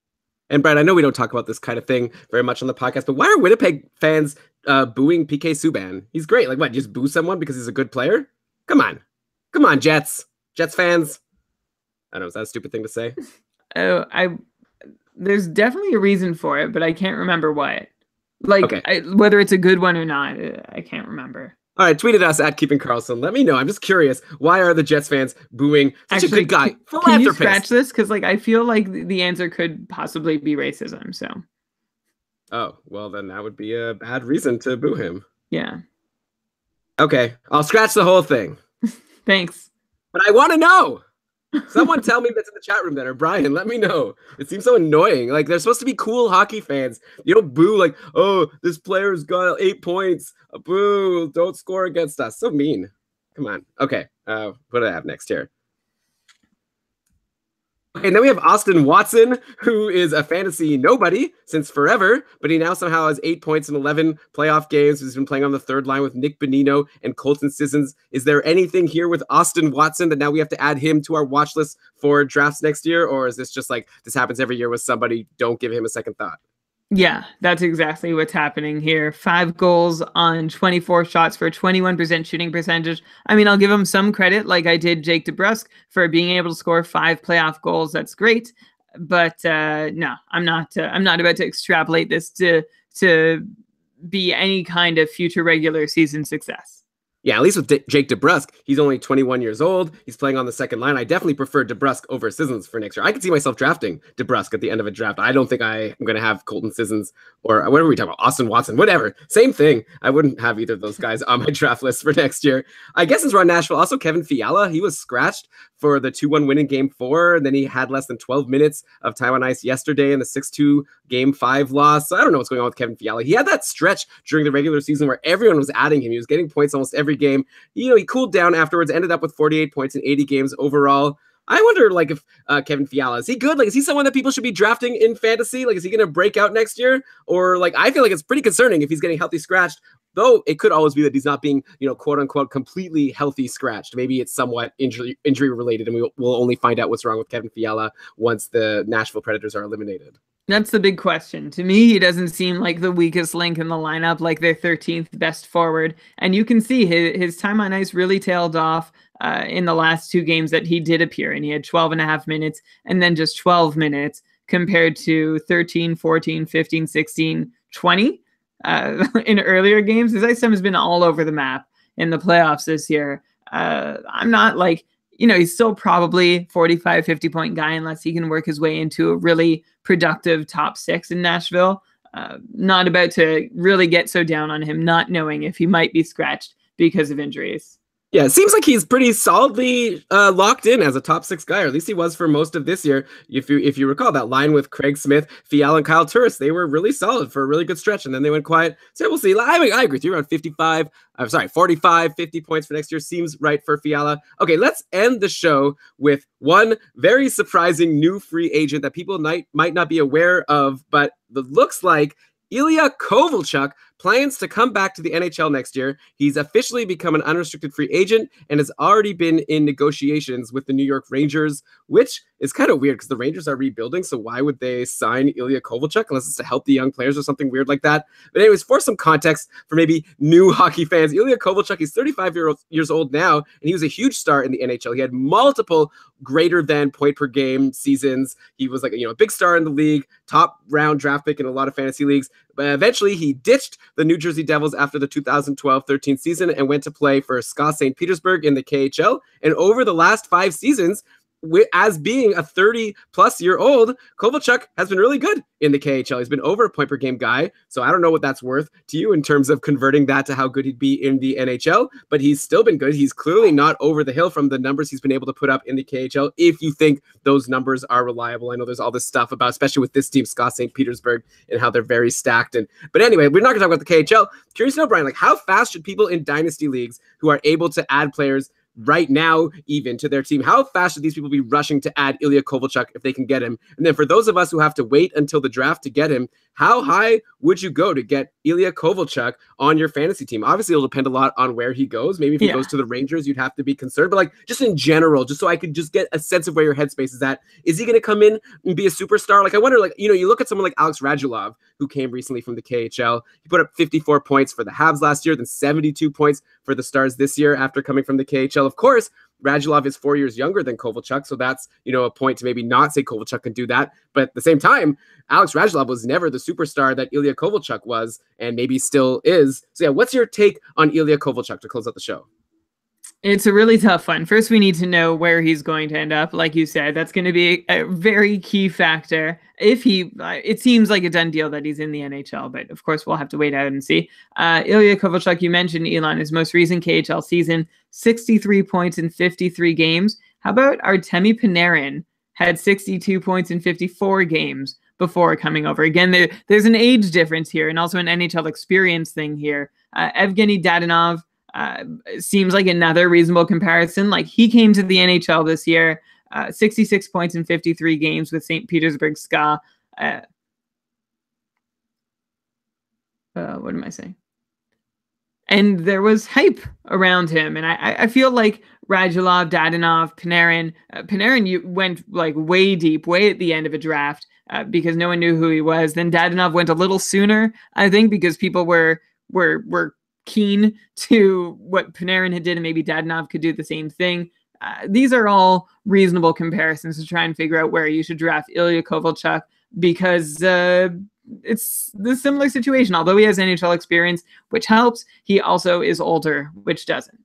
And Brad, I know we don't talk about this kind of thing very much on the podcast, but why are Winnipeg fans booing PK Subban? He's great. Like, what, just boo someone because he's a good player? Come on, Jets fans. I don't know, is that a stupid thing to say? There's definitely a reason for it, but I can't remember what. Whether it's a good one or not, I can't remember. All right, tweet at us at Keeping Karlsson. Let me know. I'm just curious. Why are the Jets fans booing such a good guy? Can you scratch this? Because I feel like the answer could possibly be racism. So. Oh, well, then that would be a bad reason to boo him. Yeah. Okay, I'll scratch the whole thing. Thanks. But I want to know. Someone tell me that's in the chat room then, or Brian, let me know. It seems so annoying. Like, they're supposed to be cool hockey fans. You don't boo like, oh, this player's got 8 points. Boo, don't score against us. So mean. Come on. Okay, what do I have next here? Okay, and then we have Austin Watson, who is a fantasy nobody since forever, but he now somehow has 8 points in 11 playoff games. He's been playing on the third line with Nick Bonino and Colton Sissons. Is there anything here with Austin Watson that now we have to add him to our watch list for drafts next year? Or is this just like, this happens every year with somebody, don't give him a second thought? Yeah, that's exactly what's happening here. 5 goals on 24 shots for a 21% shooting percentage. I mean, I'll give him some credit, like I did Jake DeBrusk, for being able to score 5 playoff goals. That's great. But no, I'm not about to extrapolate this to be any kind of future regular season success. Yeah, at least with Jake DeBrusk, he's only 21 years old. He's playing on the second line. I definitely prefer DeBrusk over Sissons for next year. I could see myself drafting DeBrusk at the end of a draft. I don't think I am going to have Colton Sissons or whatever we talk about, Austin Watson, whatever. Same thing. I wouldn't have either of those guys on my draft list for next year. I guess since we're on Nashville, also Kevin Fiala, he was scratched for the 2-1 win in Game 4, and then he had less than 12 minutes of time on ice yesterday in the 6-2 Game 5 loss. So I don't know what's going on with Kevin Fiala. He had that stretch during the regular season where everyone was adding him. He was getting points almost every game. You know, he cooled down afterwards, ended up with 48 points in 80 games overall. I wonder, like, if Kevin Fiala, is he good? Like, is he someone that people should be drafting in fantasy? Like, is he going to break out next year? Or, like, I feel like it's pretty concerning if he's getting healthy scratched, though it could always be that he's not being, you know, quote unquote, completely healthy scratched. Maybe it's somewhat injury related, and we'll only find out what's wrong with Kevin Fiala once the Nashville Predators are eliminated. That's the big question. To me, he doesn't seem like the weakest link in the lineup, like their 13th best forward. And you can see his time on ice really tailed off in the last 2 games that he did appear. And he had 12 and a half minutes and then just 12 minutes compared to 13, 14, 15, 16, 20 in earlier games. His ice time has been all over the map in the playoffs this year. I'm not like, you know, he's still probably 45, 50 point guy unless he can work his way into a really productive top 6 in Nashville. Not about to really get so down on him, not knowing if he might be scratched because of injuries. Yeah, it seems like he's pretty solidly locked in as a top 6 guy, or at least he was for most of this year. If you recall that line with Craig Smith, Fiala, and Kyle Turris, they were really solid for a really good stretch, and then they went quiet. So we'll see. I agree with you. Around 45, 50 points for next year seems right for Fiala. Okay, let's end the show with one very surprising new free agent that people might not be aware of, but it looks like Ilya Kovalchuk plans to come back to the NHL next year. He's officially become an unrestricted free agent and has already been in negotiations with the New York Rangers, which is kind of weird because the Rangers are rebuilding. So why would they sign Ilya Kovalchuk unless it's to help the young players or something weird like that? But anyways, for some context for maybe new hockey fans, Ilya Kovalchuk, he's 35 years old now, and he was a huge star in the NHL. He had multiple greater than point per game seasons. He was like, a big star in the league, top round draft pick in a lot of fantasy leagues. But eventually he ditched the New Jersey Devils after the 2012-13 season and went to play for SKA St. Petersburg in the KHL. And over the last 5 seasons, as being a 30-plus-year-old, Kovalchuk has been really good in the KHL. He's been over a point per game guy, so I don't know what that's worth to you in terms of converting that to how good he'd be in the NHL, but he's still been good. He's clearly not over the hill from the numbers he's been able to put up in the KHL, if you think those numbers are reliable. I know there's all this stuff about, especially with this team, SKA St. Petersburg, and how they're very stacked. But anyway, we're not going to talk about the KHL. Curious to know, Brian, like how fast should people in dynasty leagues who are able to add players right now, even to their team, how fast should these people be rushing to add Ilya Kovalchuk if they can get him? And then for those of us who have to wait until the draft to get him, how high would you go to get Ilya Kovalchuk on your fantasy team? Obviously, it'll depend a lot on where he goes. Maybe if he goes to the Rangers, you'd have to be concerned. But like just in general, just so I could just get a sense of where your headspace is at, is he going to come in and be a superstar? Like I wonder, like, you know, you look at someone like Alex Radulov, who came recently from the KHL. He put up 54 points for the Habs last year, then 72 points for the Stars this year after coming from the KHL. Of course, Radulov is 4 years younger than Kovalchuk, so that's, you know, a point to maybe not say Kovalchuk can do that. But at the same time, Alex Radulov was never the superstar that Ilya Kovalchuk was, and maybe still is. So yeah, what's your take on Ilya Kovalchuk to close out the show? It's a really tough one. First, we need to know where he's going to end up. Like you said, that's going to be a very key factor. If he, it seems like a done deal that he's in the NHL, but of course we'll have to wait out and see. Ilya Kovalchuk, you mentioned Elon, his most recent KHL season, 63 points in 53 games. How about Artemi Panarin had 62 points in 54 games before coming over? Again, there's an age difference here and also an NHL experience thing here. Evgeny Dadonov, seems like another reasonable comparison. Like he came to the NHL this year, 66 points in 53 games with St. Petersburg SKA. What am I saying? And there was hype around him. And I feel like Radulov, Dadonov, Panarin, Panarin went like way deep, way at the end of a draft because no one knew who he was. Then Dadonov went a little sooner, I think, because people were keen to what Panarin had did, and maybe Dadonov could do the same thing. These are all reasonable comparisons to try and figure out where you should draft Ilya Kovalchuk because it's the similar situation. Although he has NHL experience, which helps, he also is older, which doesn't.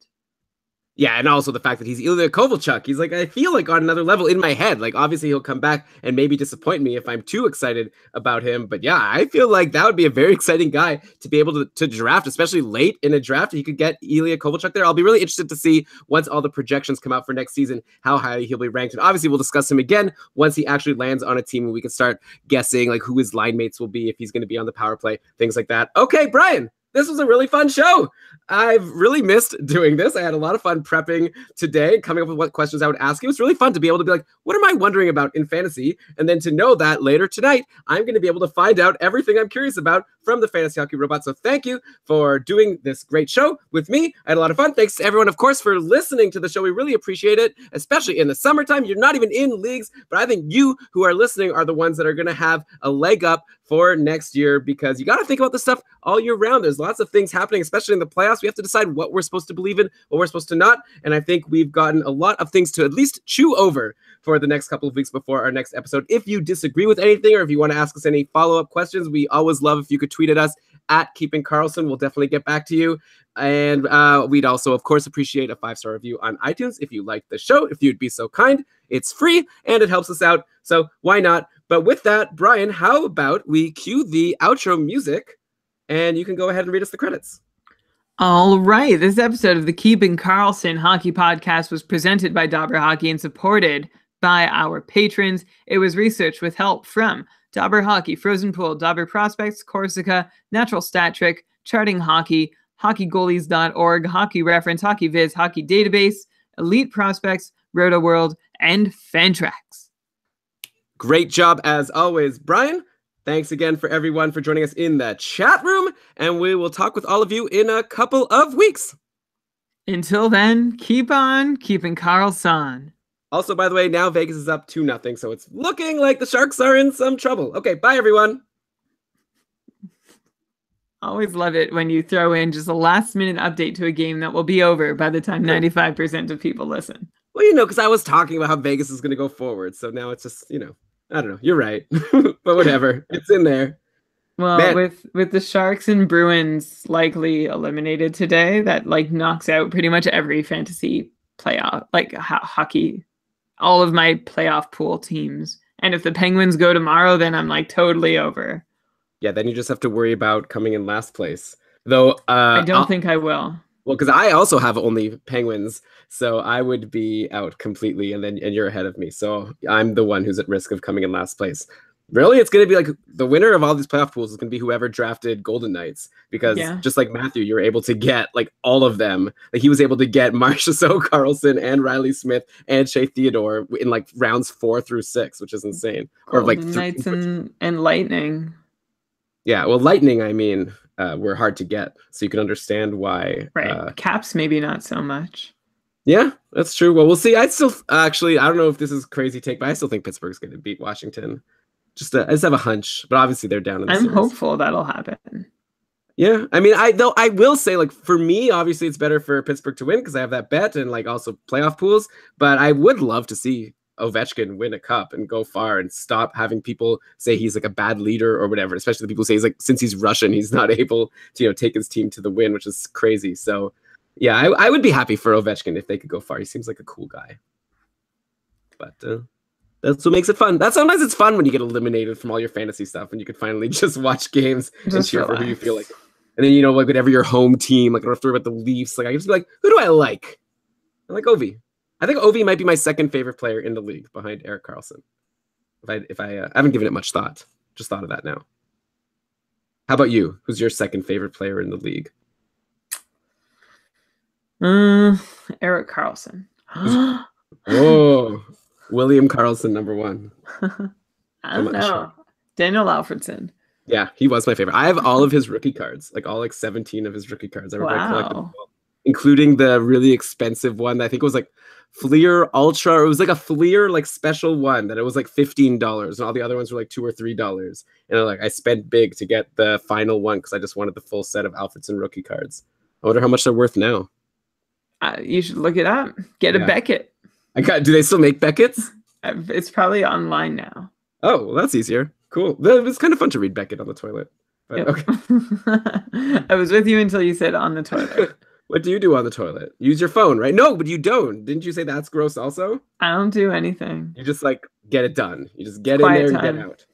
Yeah, and also the fact that he's Ilya Kovalchuk. He's like, I feel like on another level in my head. Like, obviously he'll come back and maybe disappoint me if I'm too excited about him. But yeah, I feel like that would be a very exciting guy to be able to draft, especially late in a draft. You could get Ilya Kovalchuk there. I'll be really interested to see once all the projections come out for next season, how highly he'll be ranked. And obviously we'll discuss him again once he actually lands on a team and we can start guessing like who his line mates will be, if he's going to be on the power play, things like that. Okay, Brian. This was a really fun show. I've really missed doing this. I had a lot of fun prepping today, coming up with what questions I would ask. It was really fun to be able to be like, what am I wondering about in fantasy? And then to know that later tonight, I'm going to be able to find out everything I'm curious about from the Fantasy Hockey Robot. So thank you for doing this great show with me. I had a lot of fun. Thanks to everyone, of course, for listening to the show. We really appreciate it, especially in the summertime. You're not even in leagues, but I think you who are listening are the ones that are going to have a leg up for next year, because you got to think about this stuff all year round. There's lots of things happening, especially in the playoffs. We have to decide what we're supposed to believe in, what we're supposed to not. And I think we've gotten a lot of things to at least chew over for the next couple of weeks before our next episode. If you disagree with anything, or if you want to ask us any follow-up questions, we always love if you could tweet at us at Keeping Karlsson. We'll definitely get back to you. And we'd also, of course, appreciate a 5-star review on iTunes if you like the show, if you'd be so kind. It's free and it helps us out, so why not? But with that, Brian, how about we cue the outro music and you can go ahead and read us the credits. All right. This episode of the Keeping Karlsson Hockey Podcast was presented by Dobber Hockey and supported by our patrons. It was researched with help from Dobber Hockey, Frozen Pool, Dobber Prospects, Corsica, Natural Stat Trick, Charting Hockey, HockeyGoalies.org, Hockey Reference, Hockey Viz, Hockey Database, Elite Prospects, Roto World, and Fantrax. Great job as always, Brian. Thanks again for everyone for joining us in the chat room, and we will talk with all of you in a couple of weeks. Until then, keep on keeping Karlsson. Also, by the way, now Vegas is up 2-0, so it's looking like the Sharks are in some trouble. Okay, bye everyone. Always love it when you throw in just a last-minute update to a game that will be over by the time 95% of people listen. Well, you know, because I was talking about how Vegas is going to go forward, so now it's just, you know, I don't know. You're right. But whatever. It's in there. Well, Man, with the Sharks and Bruins likely eliminated today, that like knocks out pretty much every fantasy playoff, like hockey, all of my playoff pool teams. And if the Penguins go tomorrow, then I'm like totally over. yeah, then you just have to worry about coming in last place. Though, I don't think I will. well, because I also have only Penguins, so I would be out completely, and you're ahead of me. So I'm the one who's at risk of coming in last place. Really, it's going to be like the winner of all these playoff pools is going to be whoever drafted Golden Knights, because Yeah. just like Matthew, you were able to get like all of them. Like he was able to get Marchessault, Karlsson, and Riley Smith and Shea Theodore in like rounds 4 through 6, which is insane. Or like Golden Knights and Lightning. yeah, well, Lightning, I mean, were hard to get, so you can understand why. Right. Caps maybe not so much. Yeah, that's true. Well, we'll see. I still actually, I don't know if this is crazy take, but I still think Pittsburgh's going to beat Washington. I just have a hunch, but obviously they're down in the I'm series. hopeful that'll happen. Yeah, I mean, I will say, like, for me, obviously it's better for Pittsburgh to win because I have that bet and like also playoff pools. But I would love to see Ovechkin win a cup and go far and stop having people say he's like a bad leader or whatever. Especially the people say he's like, since he's Russian, he's not able to take his team to the win, which is crazy. So yeah, I would be happy for Ovechkin if they could go far. He seems like a cool guy. But that's what makes it fun. Sometimes it's fun when you get eliminated from all your fantasy stuff and you can finally just watch games and cheer for who you feel like. And then, like whatever your home team, like I don't have to worry about the Leafs. Like I just be like, who do I like? I like Ovi. I think Ovi might be my second favorite player in the league behind Erik Karlsson. If I haven't given it much thought, just thought of that now. How about you? Who's your second favorite player in the league? Erik Karlsson. Oh, William Karlsson, number 1. I don't know. Daniel Alfredsson. Yeah, he was my favorite. I have all of his rookie cards, like all like 17 of his rookie cards. I collected them all, including the really expensive one that I think was like Fleer Ultra. Or it was like a Fleer like special one that it was like $15, and all the other ones were like $2 or $3. And I spent big to get the final one because I just wanted the full set of Alfredsson rookie cards. I wonder how much they're worth now. You should look it up. Get a Beckett. Do they still make Beckett's? It's probably online now. Oh, well, that's easier. Cool. It was kind of fun to read Beckett on the toilet. But, yep. Okay. I was with you until you said on the toilet. What do you do on the toilet? Use your phone, right? No, but you don't. Didn't you say that's gross also? I don't do anything. You just like get it done. You just get in there and get out.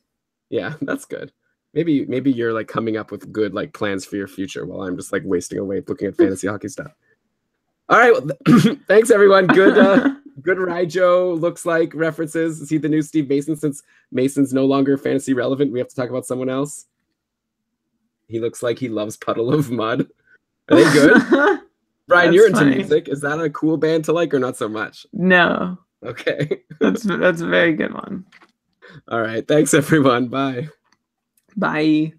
Yeah, that's good. Maybe you're like coming up with good like plans for your future while I'm just like wasting away looking at fantasy hockey stuff. All right. Well, thanks everyone. Good Rijo looks like references. Is he the new Steve Mason? Since Mason's no longer fantasy relevant, we have to talk about someone else. He looks like he loves Puddle of Mud. Are they good? Brian, you're into music. Is that a cool band to like or not so much? No. Okay. That's a very good one. All right. Thanks everyone. Bye. Bye.